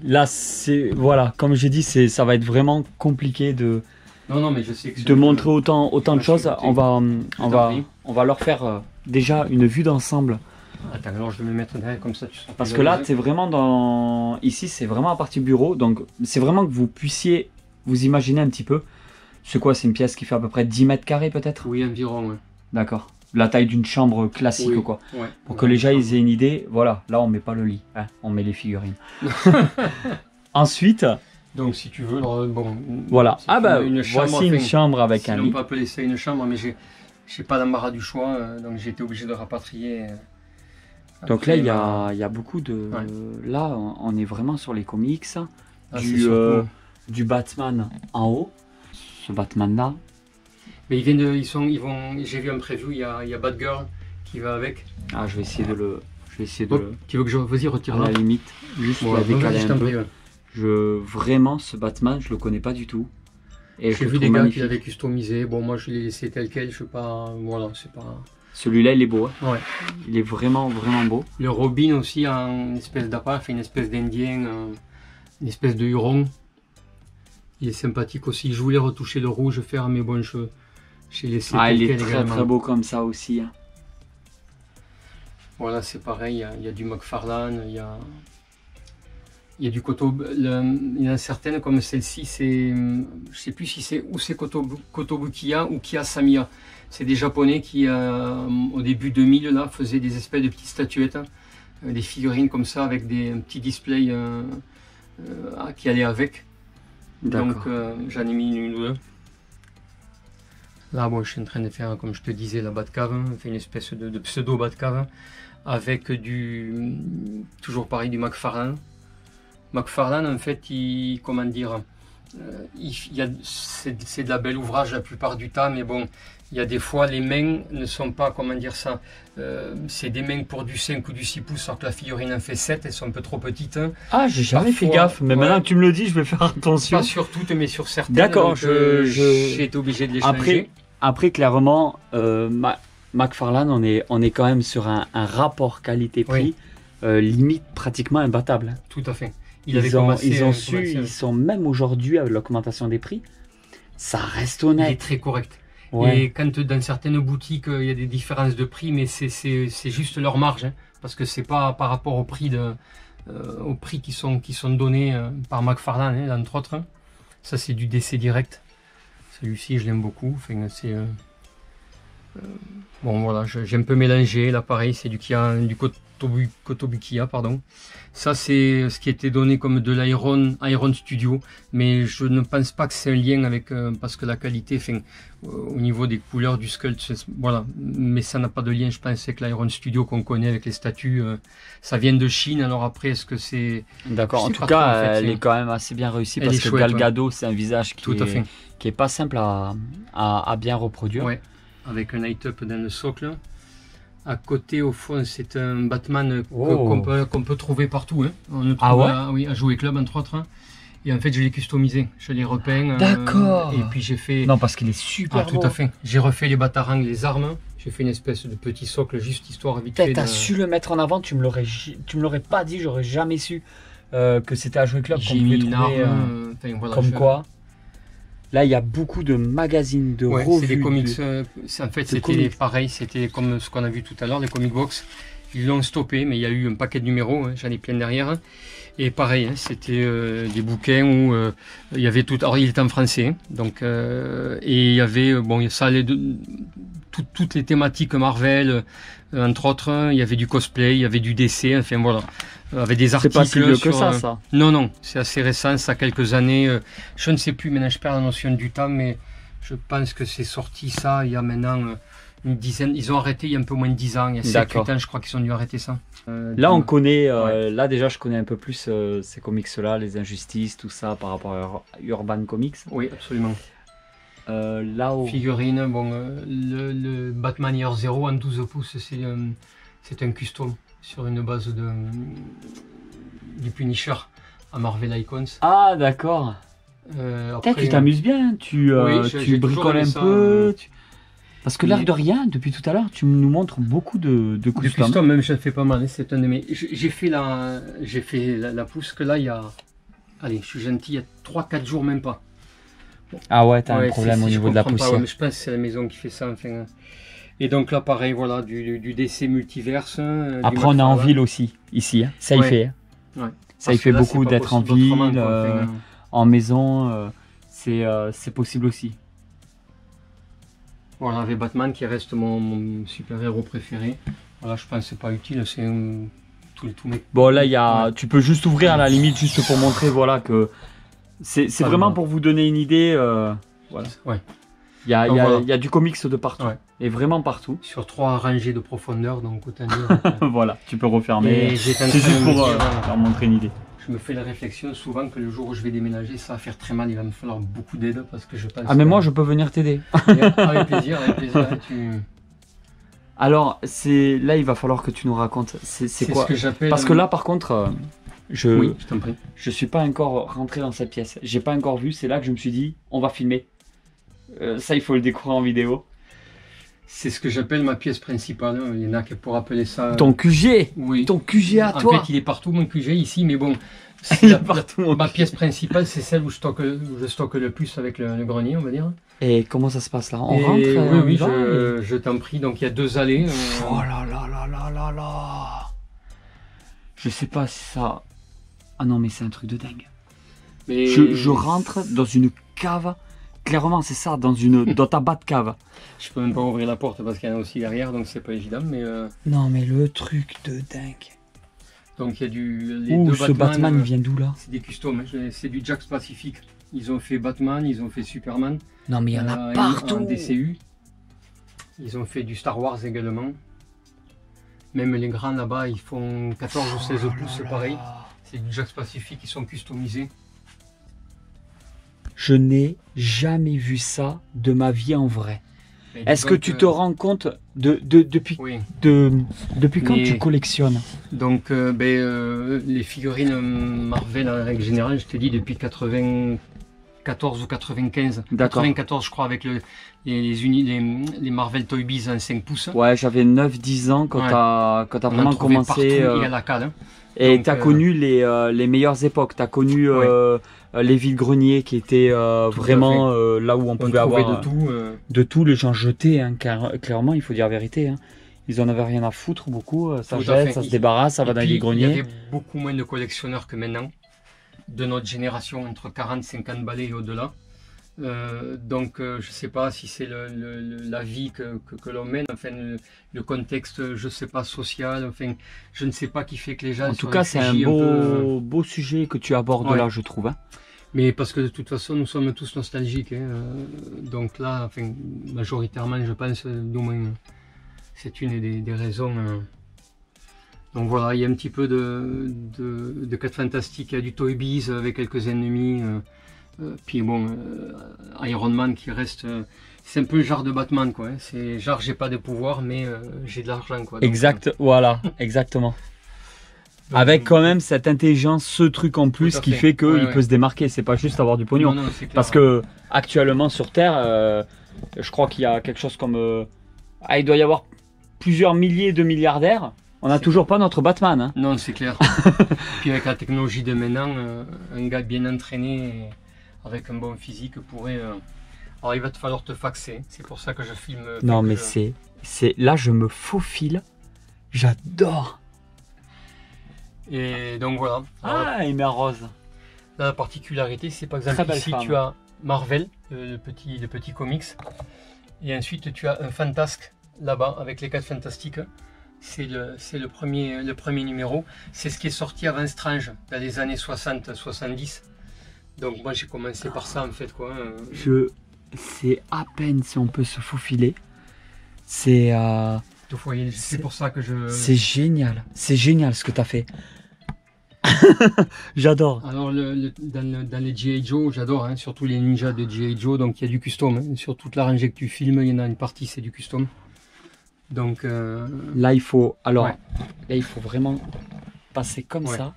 Là, c'est voilà, comme j'ai dit, ça va être vraiment compliqué de. Non, mais je sais que de montrer autant de choses. On va leur faire déjà une vue d'ensemble. Attends, alors je vais me mettre derrière comme ça tu seras. Parce que là, c'est vraiment dans. Ici, c'est vraiment la partie bureau. Donc, c'est vraiment que vous puissiez vous imaginer un petit peu. C'est quoi? C'est une pièce qui fait à peu près 10 mètres carrés peut-être? Oui, environ, ouais. D'accord. La taille d'une chambre classique, oui, quoi. Ouais, pour que les gens ils aient une idée. Voilà, là, on met pas le lit. Hein, on met les figurines. Ensuite. Donc si tu veux, bon, voilà. Ah bah voici une chambre avec un lit. On peut appeler ça une chambre, mais j'ai pas d'embarras du choix, donc j'ai été obligé de rapatrier. Donc là il y a beaucoup de. Ouais. Là on est vraiment sur les comics, du Batman en haut, ce Batman là. Mais j'ai vu un preview, il y a Batgirl qui va avec. Ah je vais essayer de le. Tu veux que vas-y retire là. À la limite, juste la décaler un peu. Ouais. Vraiment, ce Batman, je le connais pas du tout. Et j'ai vu des gars qui l'avaient customisé. Bon, moi, je l'ai laissé tel quel. Je sais pas. Voilà, c'est pas. Celui-là, il est beau. Hein. Ouais. Il est vraiment, vraiment beau. Le Robin aussi, une espèce d'appart, une espèce d'Indien, une espèce de Huron. Il est sympathique aussi. Je voulais retoucher le rouge, faire mes bons cheveux. J'ai laissé. Ah, il est très, très beau comme ça aussi. Hein. Voilà, c'est pareil. Il y a du McFarlane, il y a du il y en a certaines comme celle-ci, je sais plus si c'est Kotobukiya ou Kiyasamiya. C'est des japonais qui au début 2000 là faisaient des espèces de petites statuettes, des figurines comme ça avec des petits displays qui allaient avec. Donc j'en ai mis une ou deux. Là bon, je suis en train de faire, comme je te disais, la Batcave, fait une espèce de pseudo Batcave avec toujours pareil du McFarlane. McFarlane, en fait, c'est de la belle ouvrage la plupart du temps, mais bon, il y a des fois, les mains ne sont pas, comment dire ça, c'est des mains pour du 5 ou du 6 pouces, alors que la figurine en fait 7, elles sont un peu trop petites. Ah, j'ai jamais fait gaffe, mais maintenant que tu me le dis, je vais faire attention. Pas sur toutes, mais sur certaines. D'accord, j'ai été obligé de les changer. Après clairement, McFarlane, on est quand même sur un rapport qualité-prix, limite pratiquement imbattable. Tout à fait. Ils sont même aujourd'hui avec l'augmentation des prix, ça reste honnête. Il est très correct. Ouais. Et quand dans certaines boutiques il y a des différences de prix, mais c'est juste leur marge, hein, parce que c'est pas par rapport au prix qui sont donnés par McFarlane, hein, entre autres. Ça c'est du DC direct. Celui-ci je l'aime beaucoup. Enfin, bon voilà, j'ai un peu mélangé. Là pareil, c'est du Kotobukiya, pardon. Ça c'est ce qui était donné comme de l'Iron Studio, mais je ne pense pas que c'est un lien avec parce que la qualité, au niveau des couleurs du sculpt, voilà, mais ça n'a pas de lien, je pense, avec l'Iron Studio qu'on connaît avec les statues. Ça vient de Chine, alors après est-ce que c'est... D'accord, en tout cas, elle est quand même assez bien réussie parce que Gal Gadot, c'est un visage qui est pas simple à bien reproduire. Ouais, avec un light-up dans le socle. À côté, au fond, c'est un Batman qu'on peut trouver partout. Hein. On le trouve à Jouet Club, entre autres. Hein. Et en fait, je l'ai customisé. Je l'ai repeint. D'accord. Et puis j'ai fait... Non, parce qu'il est super beau. Tout à fait. J'ai refait les batarangs, les armes. J'ai fait une espèce de petit socle, juste histoire vite fait. T'as su le mettre en avant, tu me l'aurais pas dit, j'aurais jamais su que c'était à Jouet Club. J'ai mis une arme. Comme quoi. Là, il y a beaucoup de magazines, de revues. C'est des comics. En fait, c'était pareil. C'était comme ce qu'on a vu tout à l'heure, les comic box. Ils l'ont stoppé, mais il y a eu un paquet de numéros. Hein, j'en ai plein derrière. Hein. Et pareil, hein, c'était des bouquins où il y avait tout. Alors, il était en français, hein, donc et il y avait ça allait toutes les thématiques Marvel, entre autres. Il y avait du cosplay, il y avait du DC. Enfin voilà. Avec des articles. C'est pas si vieux que ça. Non, c'est assez récent, ça a quelques années. Je ne sais plus, maintenant je perds la notion du temps, mais je pense que c'est sorti ça il y a maintenant une dizaine. Ils ont arrêté il y a un peu moins de 10 ans. Il y a 7-8 ans, je crois qu'ils ont dû arrêter ça. Là, on connaît, là déjà, je connais un peu plus ces comics-là, les injustices, tout ça, par rapport à Urban Comics. Oui, absolument. Là où... Figurine, bon, le Batman Year Zero en 12 pouces, c'est un custom sur une base du Punisher à Marvel Icons. Ah, d'accord. Tu t'amuses bien, tu bricoles un peu. Parce que l'air de rien, depuis tout à l'heure, tu nous montres beaucoup de custom. Custom, même je fais pas mal, c'est un de mes... J'ai fait la pousse que là, il y a... Allez, je suis gentil, il y a 3-4 jours, même pas. Ah ouais, t'as un problème au niveau de la poussière. Mais je pense que c'est la maison qui fait ça, enfin... Et donc là, pareil, voilà, du DC Multiverse. Après, on est en ville aussi, ici, hein. Ça y fait. Hein. Ouais. Ça y fait beaucoup d'être en ville, en maison, c'est possible aussi. Voilà, avec Batman qui reste mon super-héros préféré. Voilà, je pense que c'est pas utile, c'est tout mec. Bon, là, tu peux juste ouvrir à la limite, juste pour montrer, voilà, que c'est vraiment pour vous donner une idée. Voilà. Ouais. Il y a du comics de partout, et vraiment partout. Sur 3 rangées de profondeur, donc autant dire. Voilà, tu peux refermer. C'est juste pour leur montrer une idée. Je me fais la réflexion souvent que le jour où je vais déménager, ça va faire très mal, il va me falloir beaucoup d'aide parce que je pense... Ah mais moi je peux venir t'aider. Avec plaisir, avec plaisir. Alors, là il va falloir que tu nous racontes, c'est quoi? Ce que j'appelle... Parce que là par contre, oui, je t'en prie. Je suis pas encore rentré dans cette pièce, j'ai pas encore vu, c'est là que je me suis dit, on va filmer. Ça il faut le découvrir en vidéo. C'est ce que j'appelle ma pièce principale, il y en a qui pourraient appeler ça... Ton QG. Oui. Ton QG à toi. En fait, il est partout mon QG ici, mais bon, ma pièce principale, c'est celle où je stocke le plus avec le grenier, on va dire. Et comment ça se passe là? On rentre? Oui, je t'en prie, donc il y a 2 allées. Oh là là là là là là. Je sais pas si ça... Ah non, mais c'est un truc de dingue. Mais... Je rentre dans une cave... Clairement, c'est ça, dans ta Batcave. Je peux même pas ouvrir la porte parce qu'il y en a aussi derrière, donc c'est pas évident. Mais non, mais le truc de dingue. Donc il y a ce Batman, il vient d'où là? C'est des customs, c'est du Jakks Pacific. Ils ont fait Batman, ils ont fait Superman. Non, mais il y en a partout. En DCU. Ils ont fait du Star Wars également. Même les grands là-bas, ils font 14 ou 16 pouces, c'est pareil. C'est du Jakks Pacific, ils sont customisés. Je n'ai jamais vu ça de ma vie en vrai. Est-ce que tu te rends compte depuis quand tu collectionnes? Donc, les figurines Marvel en règle générale, je te dis depuis 94 ou 95. 94, je crois, avec les Marvel Toy Biz en 5 pouces. Ouais, j'avais 9-10 ans quand t'as vraiment commencé. Partout, et à la cale, hein. Et tu as connu les meilleures époques. Tu as connu les vides-greniers qui étaient vraiment là où on pouvait avoir de tout. Les gens jetaient, hein, clairement, il faut dire la vérité. Hein. Ils en avaient rien à foutre beaucoup. Ça jette, ça se débarrasse, ça va dans les vides-greniers. Il y avait beaucoup moins de collectionneurs que maintenant, de notre génération, entre 40-50 balais et au-delà. Donc je sais pas si c'est la vie que l'on mène, enfin le contexte, je sais pas, social, enfin je ne sais pas qui fait que les gens... En tout cas c'est un beau sujet que tu abordes là, je trouve. Hein. Mais parce que de toute façon nous sommes tous nostalgiques, hein, donc là, enfin majoritairement je pense, du moins c'est une des raisons. Donc voilà, il y a un petit peu de 4 fantastiques, il y a du Toy Biz avec quelques ennemis. Puis bon, Iron Man qui reste, c'est un peu le genre de Batman quoi. Hein. C'est genre j'ai pas de pouvoir mais j'ai de l'argent quoi. Donc, exact, voilà, exactement. Donc, avec quand même cette intelligence, ce truc en plus qui fait qu'il peut se démarquer. C'est pas juste avoir du pognon. Non, clair, parce que actuellement sur Terre, je crois qu'il y a quelque chose comme, il doit y avoir plusieurs milliers de milliardaires. On n'a toujours pas notre Batman. Hein. Non, c'est clair. Puis avec la technologie de maintenant, un gars bien entraîné. Avec un bon physique pourrait... Alors il va te falloir te faxer, c'est pour ça que je filme... Non mais c'est... Là je me faufile, j'adore. Et donc voilà. Ah, il met en rose. Là, la particularité, c'est par exemple ici tu as Marvel, le petit comics. Et ensuite tu as un Fantasque là-bas avec les 4 fantastiques. C'est le premier numéro. C'est ce qui est sorti avant Strange, dans les années 60-70. Donc moi j'ai commencé par ça en fait quoi. C'est à peine si on peut se faufiler. C'est pour ça que je... C'est génial ce que tu as fait. J'adore. Alors dans les G.I. Joe, j'adore, hein, surtout les ninjas de G.I. Joe, donc il y a du custom. Hein. Sur toute la rangée que tu filmes, il y en a une partie, c'est du custom. Donc là il faut vraiment passer comme ça.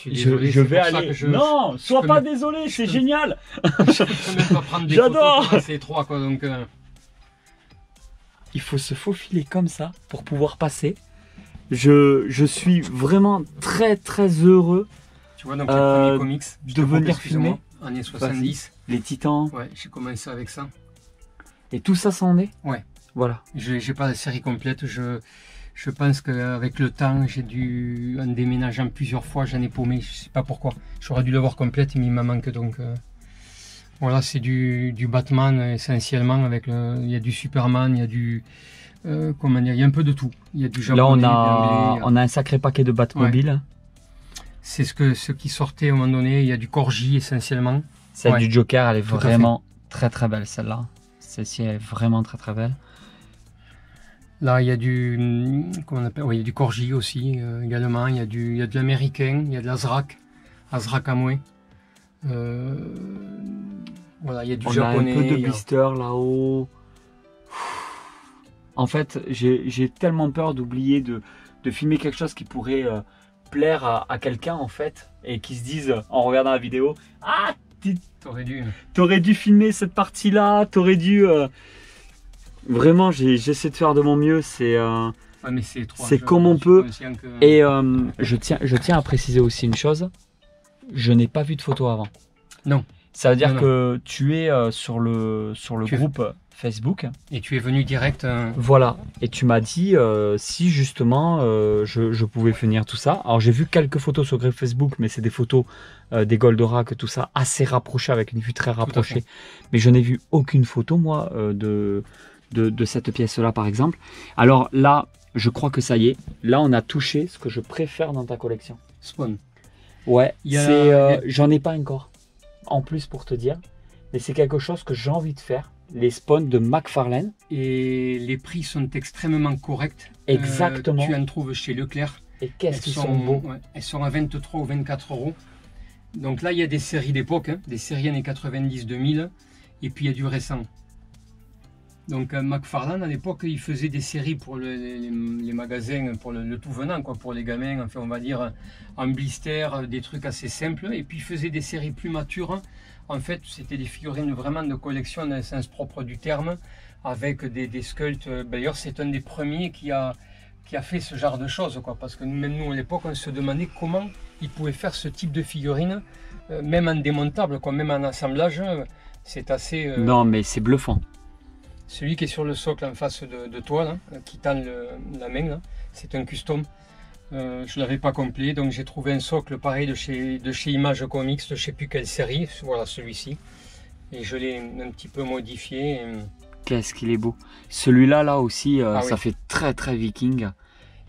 Je vais aller. Non, sois pas désolé, c'est génial. Je peux même pas prendre des photos, c'est étroit quoi, donc. Il faut se faufiler comme ça pour pouvoir passer. Je suis vraiment très très heureux. Tu vois, donc les premiers comics de venir filmer. Années 70. Les Titans. Ouais, j'ai commencé avec ça. Et tout ça s'en est. Ouais. Voilà. J'ai pas la série complète. Je pense qu'avec le temps, en déménageant plusieurs fois, j'en ai paumé. Je sais pas pourquoi. J'aurais dû l'avoir complète, mais il m'en manque donc. Voilà, c'est du Batman essentiellement. Il y a du Superman, il y a du. Comment dire, il y a un peu de tout. Il y a du japonais, là, on a un sacré paquet de Batmobile. Ouais. C'est ce qui sortait à un moment donné. Il y a du Corgi essentiellement. Celle du Joker, elle est vraiment très très belle celle-là. Celle-ci est vraiment très très belle. Là, il y a il y a du Corgi aussi également. Il y a de l'américain, il y a de l'Azrak Amoué. Voilà, il y a du japonais. On a un peu de blister là-haut. En fait, j'ai tellement peur d'oublier de filmer quelque chose qui pourrait plaire à quelqu'un en fait, et qui se dise en regardant la vidéo, ah, t'aurais dû filmer cette partie-là, t'aurais dû. Vraiment, j'essaie de faire de mon mieux. C'est comme on peut. Que... Et je tiens à préciser aussi une chose. Je n'ai pas vu de photo avant. Non. Ça veut dire que tu es sur le groupe Facebook. Et tu es venu direct. Voilà. Et tu m'as dit si justement je pouvais venir tout ça. Alors j'ai vu quelques photos sur le groupe Facebook, mais c'est des photos des Goldorak, tout ça, assez rapprochées, avec une vue très rapprochée. Mais je n'ai vu aucune photo, moi, de cette pièce-là, par exemple. Alors là, je crois que ça y est. Là, on a touché ce que je préfère dans ta collection. Spawn. Ouais, j'en ai pas encore. En plus, pour te dire. Mais c'est quelque chose que j'ai envie de faire. Les spawns de McFarlane. Et les prix sont extrêmement corrects. Exactement. Tu en trouves chez Leclerc. Et qu'est-ce qu'ils sont beaux. Ouais, elles sont à 23 ou 24 euros. Donc là, il y a des séries d'époque. Hein, des séries années 90-2000. Et puis, il y a du récent. Donc McFarlane, à l'époque, il faisait des séries pour les magasins, pour le tout venant, quoi, pour les gamins, enfin on va dire en blister, des trucs assez simples. Et puis il faisait des séries plus matures. En fait, c'était des figurines vraiment de collection dans le sens propre du terme, avec des sculptes. D'ailleurs, c'est un des premiers qui a fait ce genre de choses, quoi, parce que même nous à l'époque, on se demandait comment il pouvait faire ce type de figurines, même en démontable, quoi, même en assemblage. C'est assez... Non, mais c'est bluffant. Celui qui est sur le socle en face de toi, là, qui tend la main, c'est un custom. Je ne l'avais pas complet, donc j'ai trouvé un socle pareil de chez Image Comics, je ne sais plus quelle série, voilà celui-ci. Et je l'ai un petit peu modifié. Qu'est-ce qu'il est beau. Celui-là, là aussi, ça fait très très viking.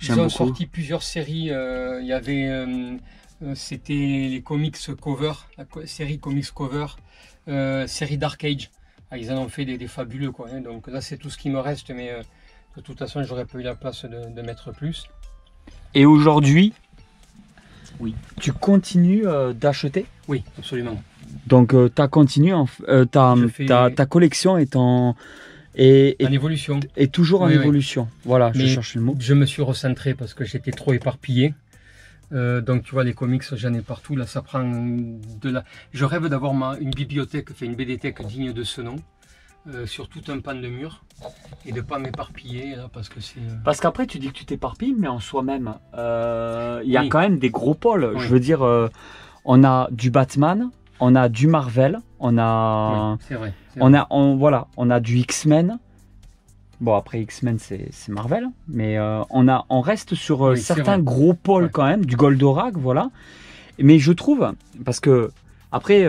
Ils ont sorti plusieurs séries. Il y avait, c'était les comics cover, la série comics cover, série Dark Age. Ah, ils en ont fait des fabuleux, quoi. Hein. Donc là, c'est tout ce qui me reste, mais de toute façon, j'aurais pas eu la place de mettre plus. Et aujourd'hui, tu continues d'acheter? Oui, absolument. Donc ta collection est en évolution. Est toujours en évolution. Voilà, mais je cherche le mot. Je me suis recentré parce que j'étais trop éparpillé. Donc tu vois, les comics, j'en ai partout. Là, ça prend de la... Je rêve d'avoir une bibliothèque, une BDthèque digne de ce nom, sur tout un pan de mur, et de ne pas m'éparpiller, parce que c'est... Parce qu'après, tu dis que tu t'éparpilles, mais en soi-même, il y a quand même des gros pôles. Oui. Je veux dire, on a du Batman, on a du Marvel, on a... Oui, c'est vrai. On a du X-Men. Bon, après X-Men, c'est Marvel, mais on reste sur certains gros pôles quand même, du Goldorak, voilà. Mais je trouve, parce que après,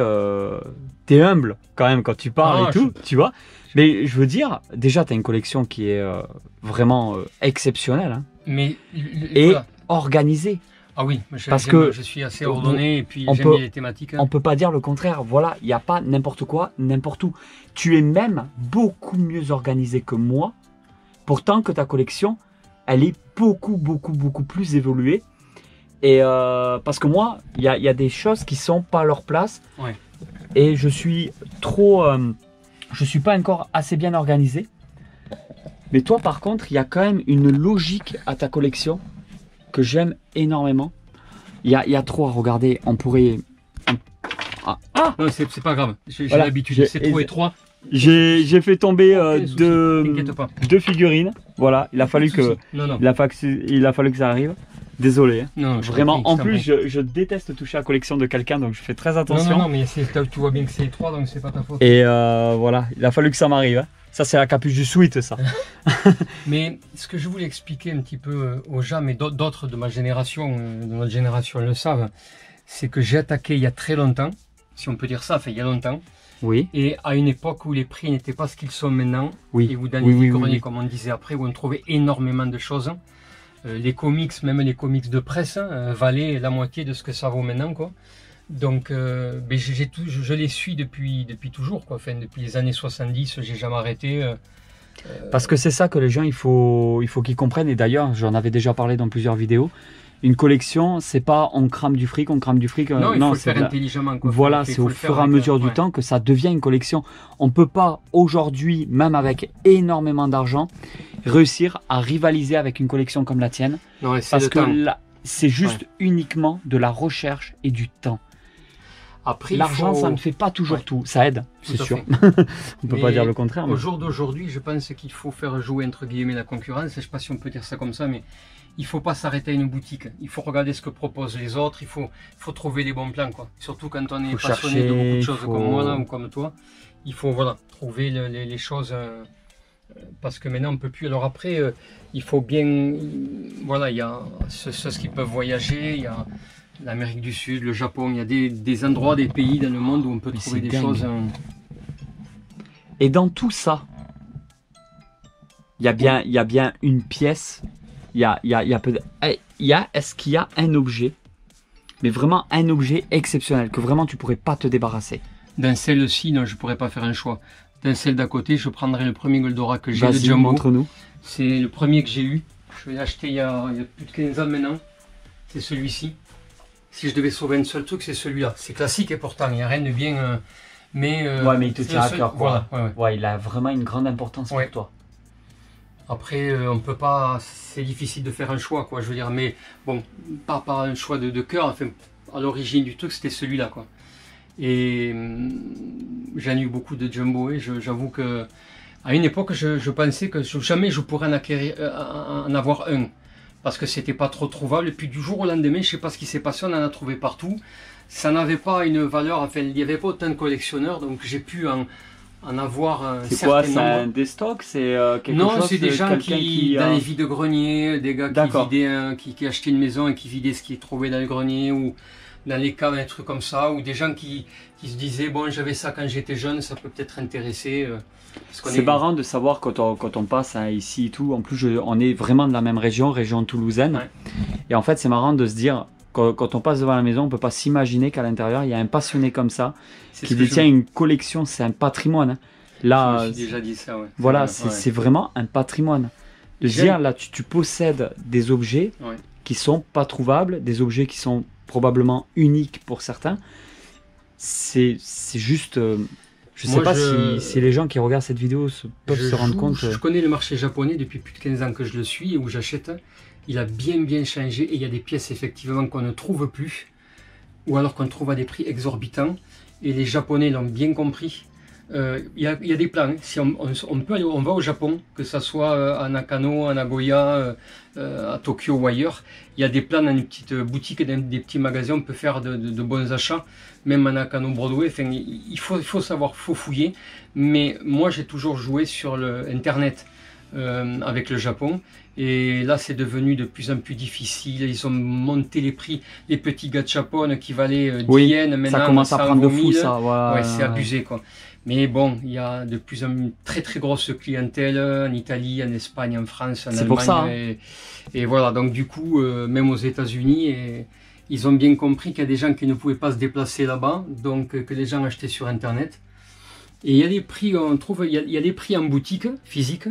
t'es humble quand même quand tu parles tu vois. Mais je veux dire, déjà, t'as une collection qui est vraiment exceptionnelle, hein, mais et organisée. Ah oui, parce que je suis assez ordonné et puis j'aime bien les thématiques. On peut pas dire le contraire. Voilà, il n'y a pas n'importe quoi, n'importe où. Tu es même beaucoup mieux organisé que moi. Pourtant que ta collection, elle est beaucoup plus évoluée. Et parce que moi, il y a des choses qui sont pas à leur place. Ouais. Et je suis trop... je suis pas encore assez bien organisé. Mais toi, par contre, il y a quand même une logique à ta collection que j'aime énormément. Il y a trop à regarder. On pourrait... Non, c'est pas grave. J'ai voilà, l'habitude. C'est trop étroit. J'ai fait tomber deux figurines. Voilà, il a fallu que ça arrive. Désolé. Hein. Non, vraiment. En plus, je déteste toucher à la collection de quelqu'un, donc je fais très attention. Non, mais tu vois bien que c'est étroit, donc c'est pas ta faute. Et voilà, il a fallu que ça m'arrive. Hein. Ça, c'est la capuche du sweat, ça. Mais ce que je voulais expliquer un petit peu aux gens, mais d'autres de ma génération, de notre génération le savent, c'est que j'ai attaqué il y a très longtemps, si on peut dire ça, il y a longtemps. Oui. Et à une époque où les prix n'étaient pas ce qu'ils sont maintenant, oui. et où dans les greniers, comme on disait après, où on trouvait énormément de choses. Les comics, même les comics de presse, valaient la moitié de ce que ça vaut maintenant, quoi. Donc, je les suis depuis toujours, quoi. Enfin, depuis les années 70, j'ai jamais arrêté. Parce que c'est ça que les gens, il faut qu'ils comprennent. Et d'ailleurs, j'en avais déjà parlé dans plusieurs vidéos. Une collection, c'est pas on crame du fric. Non, il faut le faire intelligemment, quoi. Voilà, c'est au fur et à mesure du temps que ça devient une collection. On peut pas aujourd'hui, même avec énormément d'argent, réussir à rivaliser avec une collection comme la tienne. Non, parce que là, c'est juste uniquement de la recherche et du temps. Après, l'argent, ça ne fait pas toujours tout. Ça aide, c'est sûr. On peut pas dire le contraire. Au jour d'aujourd'hui, je pense qu'il faut faire jouer entre guillemets la concurrence. Je sais pas si on peut dire ça comme ça, mais il faut pas s'arrêter à une boutique. Il faut regarder ce que proposent les autres. Il faut trouver les bons plans, quoi. Surtout quand on est passionné de beaucoup de choses comme moi là, ou comme toi. Il faut trouver les choses. Parce que maintenant on peut plus. Alors après, il faut bien. Voilà, il y a ceux qui peuvent voyager. Il y a l'Amérique du Sud, le Japon. Il y a des endroits, des pays dans le monde où on peut trouver des choses. Et dans tout ça, il y a bien une pièce. Est-ce qu'il y a un objet, mais vraiment un objet exceptionnel que vraiment tu pourrais pas te débarrasser? Dans celle-ci, non, je pourrais pas faire un choix. Dans celle d'à côté, je prendrai le premier Goldora que j'ai de Jumbo. Montre-nous. C'est le premier que j'ai eu. Je l'ai acheté il y a plus de 15 ans maintenant. C'est celui-ci. Si je devais sauver un seul truc, c'est celui-là. C'est classique et pourtant, il n'y a rien de bien. Mais il te tient à cœur. Voilà, ouais, il a vraiment une grande importance pour toi. Après, on peut pas. C'est difficile de faire un choix, quoi. Je veux dire, mais bon, pas un choix de cœur. Enfin, à l'origine du truc, c'était celui-là, quoi. Et j'en ai eu beaucoup de Jumbo et j'avoue que à une époque, je pensais que jamais je pourrais en avoir un. Parce que c'était pas trop trouvable. Et puis du jour au lendemain, je sais pas ce qui s'est passé, on en a trouvé partout. Ça n'avait pas une valeur, enfin, il n'y avait pas autant de collectionneurs, donc j'ai pu en avoir un certain nombre. C'est quoi, c'est des stocks? C'est quelque chose? Non, c'est des gens qui dans les vides greniers, des gars qui achetaient une maison et qui vidaient ce qu'ils trouvaient dans le grenier, ou dans les caves, des trucs comme ça, ou des gens qui se disaient, bon, j'avais ça quand j'étais jeune, ça peut peut-être intéresser. C'est marrant de savoir quand on passe ici et tout. En plus, on est vraiment de la même région toulousaine. Ouais. Et en fait, c'est marrant de se dire, quand on passe devant la maison, on ne peut pas s'imaginer qu'à l'intérieur, il y a un passionné comme ça qui détient une collection. C'est un patrimoine. Hein. Là, je me suis déjà dit ça. Ouais. Voilà, c'est vraiment un patrimoine. De se dire, là, tu possèdes des objets qui ne sont pas trouvables, des objets qui sont probablement uniques pour certains. C'est juste... Je ne sais pas si les gens qui regardent cette vidéo peuvent se rendre compte. Je connais le marché japonais depuis plus de 15 ans que je le suis et où j'achète. Il a bien changé et il y a des pièces effectivement qu'on ne trouve plus ou alors qu'on trouve à des prix exorbitants. Et les Japonais l'ont bien compris. Il y a des plans. Hein. Si on va au Japon, que ce soit à Nakano, à Nagoya, à Tokyo ou ailleurs, il y a des plans dans une petite boutique, dans des petits magasins, on peut faire de bons achats. Même à Nakano, Broadway, enfin, il faut savoir, faut fouiller. Mais moi, j'ai toujours joué sur Internet avec le Japon. Et là, c'est devenu de plus en plus difficile. Ils ont monté les prix. Les petits gachapon qui valaient 10 yens, maintenant, ça commence à prendre de fou, ça. Ouais, c'est abusé, quoi. Mais bon, il y a de plus en plus très très grosse clientèle en Italie, en Espagne, en France, en Allemagne. C'est pour ça. Et voilà, donc du coup, même aux États-Unis, ils ont bien compris qu'il y a des gens qui ne pouvaient pas se déplacer là-bas, donc que les gens achetaient sur Internet. Et il y a des prix, on trouve, il y a des prix en boutique physique,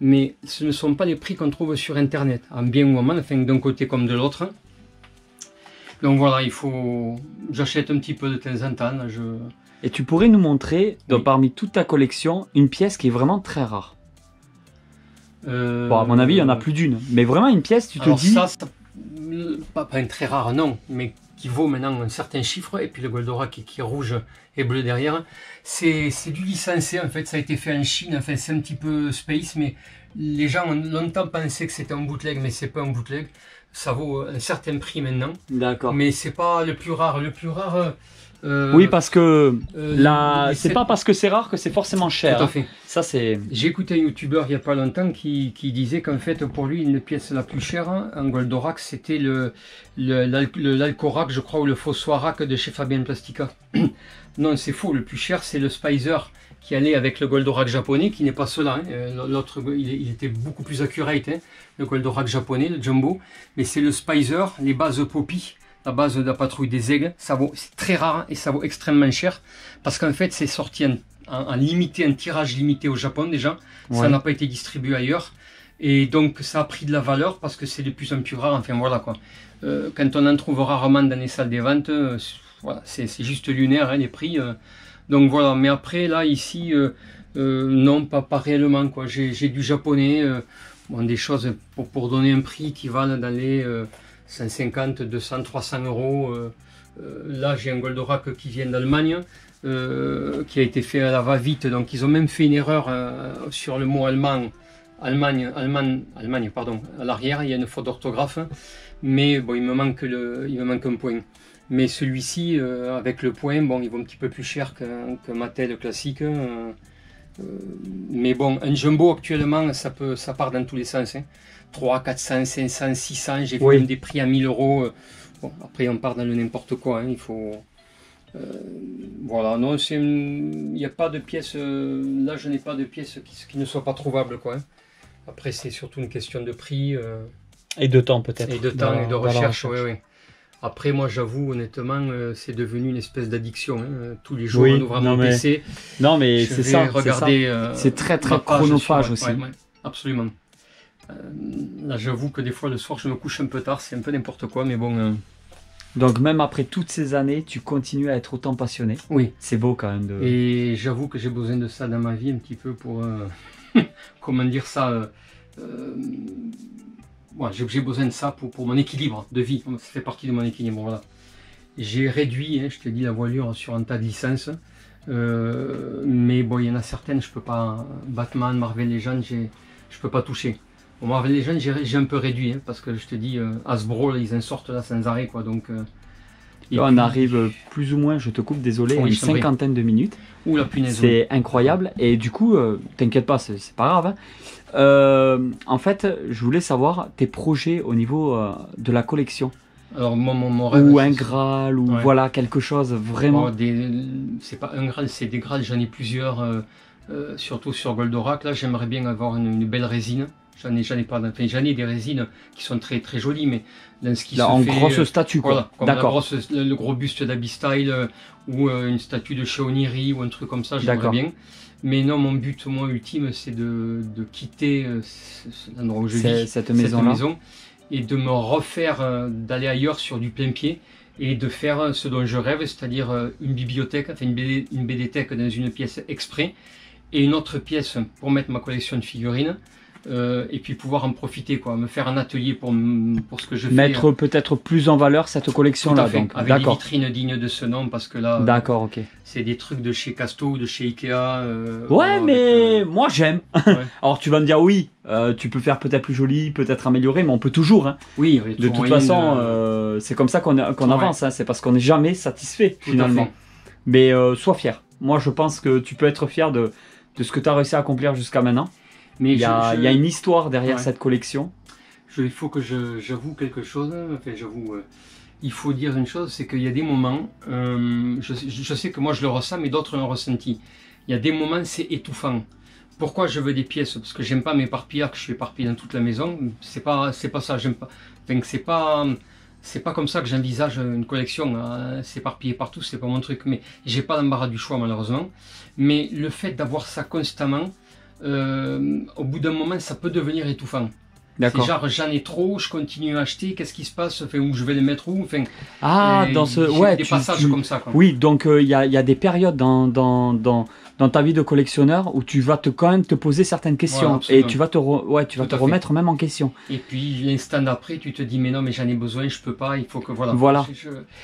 mais ce ne sont pas les prix qu'on trouve sur Internet, en bien ou en mal, enfin d'un côté comme de l'autre. Donc voilà, j'achète un petit peu de temps en temps. Là, Et tu pourrais nous montrer, parmi toute ta collection, une pièce qui est vraiment très rare. Bon, à mon avis, il y en a plus d'une. Mais vraiment une pièce, tu te dis... Ça, pas un très rare, non, mais qui vaut maintenant un certain chiffre. Et puis le Goldorak qui est rouge et bleu derrière. C'est du licencié, en fait. Ça a été fait en Chine. Enfin, c'est un petit peu space, mais les gens ont longtemps pensé que c'était un bootleg, mais c'est pas un bootleg. Ça vaut un certain prix maintenant. D'accord. Mais c'est pas le plus rare. Le plus rare... oui, parce que c'est pas parce que c'est rare que c'est forcément cher. Tout à fait. Ça, c'est... J'ai écouté un youtubeur il n'y a pas longtemps qui disait qu'en fait, pour lui, une pièce la plus chère en Goldorak, c'était l'Alcorac, je crois, ou le Fossoirac de chez Fabian Plastica. Non, c'est faux. Le plus cher, c'est le Spicer qui allait avec le Goldorak japonais, qui n'est pas cela. Hein. L'autre, il était beaucoup plus accurate, hein, le Goldorak japonais, le Jumbo. Mais c'est le Spicer, les bases Poppy. La base de la patrouille des aigles, c'est très rare et ça vaut extrêmement cher parce qu'en fait c'est sorti en limité, un tirage limité au Japon déjà, ça n'a pas été distribué ailleurs et donc ça a pris de la valeur parce que c'est de plus en plus rare, enfin voilà quoi. Quand on en trouve rarement dans les salles des ventes, voilà, c'est juste lunaire hein, les prix. Donc voilà, mais après là ici, non pas réellement quoi, j'ai du japonais, bon, des choses pour donner un prix qui valent dans les... 150, 200, 300 euros. Là, j'ai un Goldorak qui vient d'Allemagne, qui a été fait à la va-vite. Donc, ils ont même fait une erreur sur le mot allemand. Allemagne, pardon. À l'arrière, il y a une faute d'orthographe. Mais bon, il me manque un point. Mais celui-ci, avec le point, bon, il vaut un petit peu plus cher qu'un Mattel classique. Mais bon, un Jumbo actuellement, ça part dans tous les sens. Hein. 3, 400, 500, 600, j'ai vu même des prix à 1000 euros. Bon, après, on part dans le n'importe quoi. Hein. Il faut. Voilà, non, il n'y a pas de pièces. Là, je n'ai pas de pièces qui ne soient pas trouvables. Quoi, hein. Après, c'est surtout une question de prix. Et de temps, peut-être. Et de temps et de recherche, oui, oui. Après, moi, j'avoue, honnêtement, c'est devenu une espèce d'addiction. Hein. Tous les jours, en ouvrant mon PC. Non, mais c'est ça. Regarder. C'est très, très chronophage aussi. Ouais, absolument. Là, j'avoue que des fois, le soir, je me couche un peu tard. C'est un peu n'importe quoi, mais bon. Donc, même après toutes ces années, tu continues à être autant passionné. Oui. C'est beau quand même. Et j'avoue que j'ai besoin de ça dans ma vie, un petit peu pour. Comment dire ça ouais, j'ai besoin de ça pour mon équilibre de vie. Ça fait partie de mon équilibre. Voilà. J'ai réduit, hein, je te dis, la voilure sur un tas de licences. Mais bon, il y en a certaines, je peux pas. Batman, Marvel Legends, je peux pas toucher. Bon, Marvel Legends, j'ai un peu réduit, hein, parce que je te dis, Hasbro, là, ils en sortent là sans arrêt, quoi. Donc, là, on arrive plus ou moins, je te coupe, désolé, à une cinquantaine de minutes. Ouh, la punaise. C'est incroyable. Et du coup, t'inquiète pas, c'est pas grave. Hein. En fait, je voulais savoir tes projets au niveau de la collection. Alors, mon rêve. Ou un Graal, ou voilà, quelque chose vraiment. C'est pas un Graal, c'est des Graals, j'en ai plusieurs, surtout sur Goldorak. Là, j'aimerais bien avoir une belle résine. J'en ai pas, enfin, j'en ai des résines qui sont très très jolies, mais dans ce qui là, se en fait, grosse statue, quoi. Voilà, d'accord. Le gros buste d'Abby-Style ou une statue de Shaoniri ou un truc comme ça, j'aimerais bien. Mais non, mon but, moi, ultime, c'est de quitter l'endroit où je vis, cette maison, et de me refaire, d'aller ailleurs sur du plein pied et de faire ce dont je rêve, c'est-à-dire une bibliothèque, enfin une BD-thèque dans une pièce exprès et une autre pièce pour mettre ma collection de figurines. Et puis pouvoir en profiter, quoi, me faire un atelier pour ce que je fais. Mettre peut-être plus en valeur cette collection-là, donc. Avec des vitrines dignes de ce nom, parce que là, d'accord, ok. C'est des trucs de chez Casto ou de chez Ikea. Ouais, mais moi j'aime. Ouais. Alors tu vas me dire oui, tu peux faire peut-être plus joli, peut-être améliorer, mais on peut toujours. Hein. Oui, de toute façon, c'est comme ça qu'on avance, hein. C'est parce qu'on n'est jamais satisfait finalement. Mais sois fier. Moi je pense que tu peux être fier de ce que tu as réussi à accomplir jusqu'à maintenant. Mais il y a une histoire derrière cette collection. Il faut que j'avoue quelque chose. Enfin, il faut dire une chose, c'est qu'il y a des moments, je sais que moi je le ressens, mais d'autres l'ont ressenti. Il y a des moments, c'est étouffant. Pourquoi je veux des pièces? Parce que j'aime pas m'éparpiller, que je suis éparpillé dans toute la maison. C'est pas ça, j'aime pas. Enfin, c'est pas comme ça que j'envisage une collection. S'éparpiller partout, c'est pas mon truc. Mais j'ai pas d'embarras du choix, malheureusement. Mais le fait d'avoir ça constamment, au bout d'un moment, ça peut devenir étouffant. C'est genre j'en ai trop, je continue à acheter, qu'est-ce qui se passe, enfin, où je vais les mettre où, enfin, dans ce ouais, des passages comme ça, quoi. Oui, donc il y a des périodes dans ta vie de collectionneur où tu vas quand même te poser certaines questions, voilà, et tu vas te remettre même en question. Et puis l'instant d'après, tu te dis mais non, mais j'en ai besoin, je peux pas, il faut que voilà.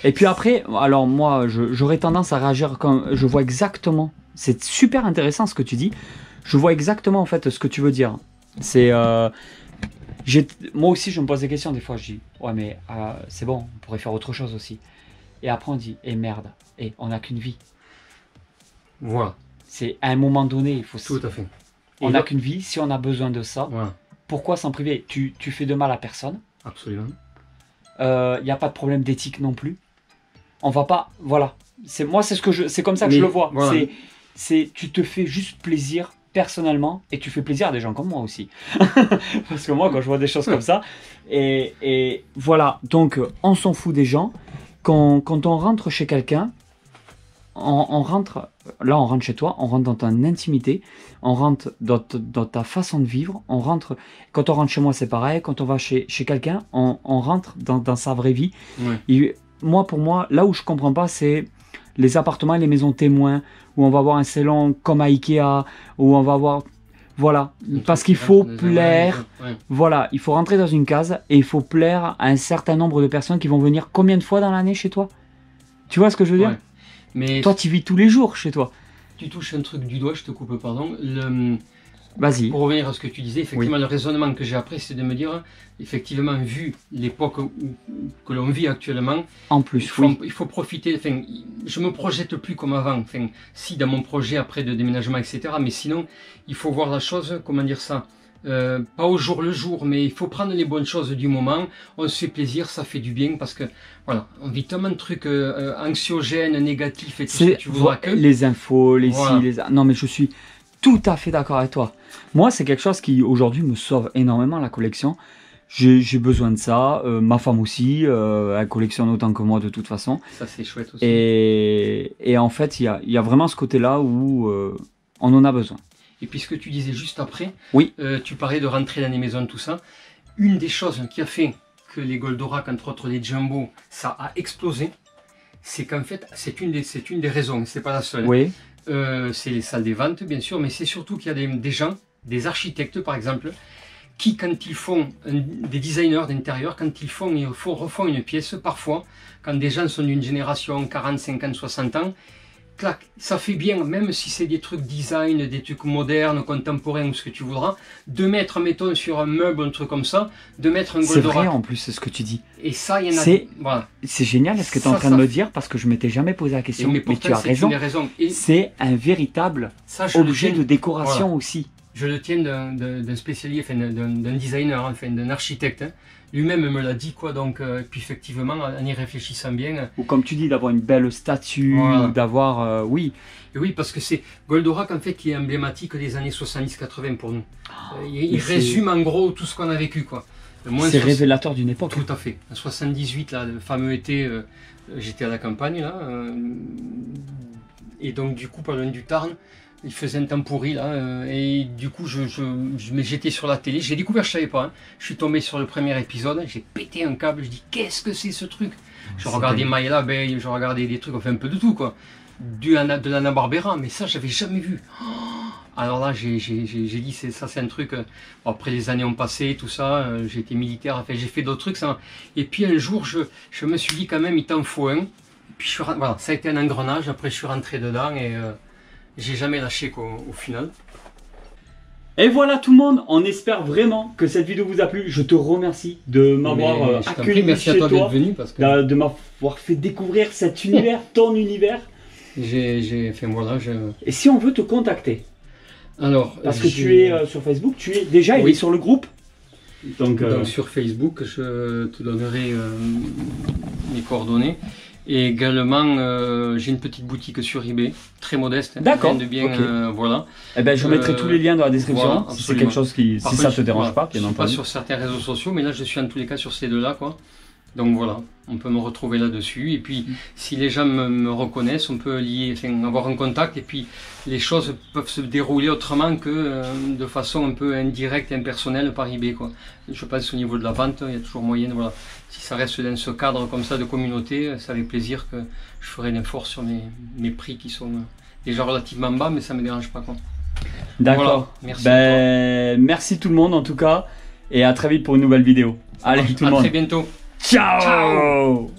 Et puis après, alors moi j'aurais tendance à réagir comme je vois exactement. C'est super intéressant ce que tu dis. Je vois exactement en fait ce que tu veux dire. C'est moi aussi, je me pose des questions des fois. Je dis, ouais, mais c'est bon, on pourrait faire autre chose aussi. Et après, on dit, merde, on n'a qu'une vie. Voilà. C'est à un moment donné, il faut. Tout à fait. On n'a qu'une vie. Si on a besoin de ça, voilà. Pourquoi s'en priver? Tu fais de mal à personne. Absolument. Il n'y a pas de problème d'éthique non plus. On va pas. Voilà. C'est comme ça que je le vois. Voilà. Tu te fais juste plaisir. Personnellement, et tu fais plaisir à des gens comme moi aussi. Parce que moi, quand je vois des choses comme ça, et voilà, donc on s'en fout des gens. Quand on rentre chez quelqu'un, on rentre chez toi, on rentre dans ton intimité, on rentre dans ta façon de vivre, quand on rentre chez moi, c'est pareil, quand on va chez quelqu'un, on rentre dans sa vraie vie. Ouais. Et pour moi, là où je comprends pas, c'est les appartements et les maisons témoins, où on va avoir un salon comme à Ikea, où on va avoir... Voilà, parce qu'il faut plaire, voilà, il faut rentrer dans une case et il faut plaire à un certain nombre de personnes qui vont venir combien de fois dans l'année chez toi? Tu vois ce que je veux dire? Mais toi, tu vis tous les jours chez toi. Tu touches un truc du doigt, je te coupe, pardon. Vas-y. Pour revenir à ce que tu disais, effectivement, le raisonnement que j'ai après, c'est de me dire, effectivement, vu l'époque que l'on vit actuellement, en plus, il faut profiter. Enfin, je me projette plus comme avant. Enfin, si dans mon projet après de déménagement, etc. Mais sinon, il faut voir la chose, comment dire ça, pas au jour le jour, mais il faut prendre les bonnes choses du moment. On se fait plaisir, ça fait du bien parce que voilà, on vit tellement de trucs anxiogènes, négatifs et tout ce que tu voudras que les infos, non, mais je suis tout à fait d'accord avec toi. Moi, c'est quelque chose qui aujourd'hui me sauve énormément la collection. J'ai besoin de ça. Ma femme aussi, elle collectionne autant que moi de toute façon. Ça, c'est chouette aussi. Et en fait, il y a vraiment ce côté-là où on en a besoin. Et puis ce que tu disais juste après, oui. Tu parlais de rentrer dans les maisons, tout ça. Une des choses qui a fait que les Goldorak, entre autres les Jumbo, ça a explosé, c'est qu'en fait, c'est une des raisons, c'est pas la seule. Oui. C'est les salles des ventes, bien sûr, mais c'est surtout qu'il y a des gens, des architectes par exemple, qui quand ils font, des designers d'intérieur, quand ils refont une pièce, parfois, quand des gens sont d'une génération 40, 50, 60 ans, clac, ça fait bien, même si c'est des trucs design, des trucs modernes, contemporains ou ce que tu voudras, de mettre, mettons, sur un meuble, un truc comme ça, de mettre un Goldorak. C'est vrai en plus, c'est ce que tu dis. Et ça, il y en a... Voilà. C'est génial ce que tu es en train de me dire, parce que je m'étais jamais posé la question. Mais tu as raison. C'est un véritable objet de décoration aussi. Je le tiens d'un spécialiste, enfin, d'un designer, enfin, d'un architecte. Hein. Lui-même me l'a dit, quoi. Donc, puis effectivement, en y réfléchissant bien. Ou comme tu dis, d'avoir une belle statue, voilà. D'avoir. Oui. Et oui, parce que c'est Goldorak, en fait, qui est emblématique des années 70-80 pour nous. Il résume en gros tout ce qu'on a vécu, quoi. C'est révélateur d'une époque. Tout à fait. En 78, là, le fameux été, j'étais à la campagne, là. Et donc, du coup, pas loin du Tarn. Il faisait un temps pourri là, et du coup j'étais sur la télé, j'ai découvert, je savais pas, hein. Je suis tombé sur le premier épisode, j'ai pété un câble, je dis qu'est-ce que c'est ce truc? Je regardais Maya l'abeille, je regardais des trucs, enfin un peu de tout quoi, de l'Hanna-Barbera, mais ça j'avais jamais vu. Alors là j'ai dit ça c'est un truc, après les années ont passé, tout ça, j'ai été militaire, enfin j'ai fait d'autres trucs, ça. Et puis un jour je me suis dit quand même il t'en faut un, et puis voilà, ça a été un engrenage, après je suis rentré dedans et... j'ai jamais lâché quoi, au final. Et voilà tout le monde, on espère vraiment que cette vidéo vous a plu. Je te remercie de m'avoir accueilli. Merci à toi d'être venu parce que... de m'avoir fait découvrir cet univers, ton univers. J'ai fait voilà. Et si on veut te contacter, alors parce que tu es sur Facebook, tu es déjà il est sur le groupe. Donc sur Facebook, je te donnerai mes coordonnées. Et également, j'ai une petite boutique sur eBay, très modeste. D'accord. De bien, voilà. Eh ben, je mettrai tous les liens dans la description, voilà, si c'est quelque chose qui, si ça te dérange pas, bien entendu. Je suis pas entendu. sur certains réseaux sociaux, mais là, je suis en tous les cas sur ces deux-là, quoi. Donc voilà, on peut me retrouver là-dessus. Et puis, si les gens me reconnaissent, on peut avoir un contact. Et puis, les choses peuvent se dérouler autrement que de façon un peu indirecte et impersonnelle par eBay, quoi. Je pense au niveau de la vente, il y a toujours moyen. Voilà. Si ça reste dans ce cadre comme ça de communauté, c'est avec plaisir que je ferai l'effort sur mes prix qui sont déjà relativement bas, mais ça ne me dérange pas, quoi. D'accord. Voilà, merci. Merci tout le monde en tout cas. Et à très vite pour une nouvelle vidéo. Allez, tout le monde. À très bientôt. Ciao.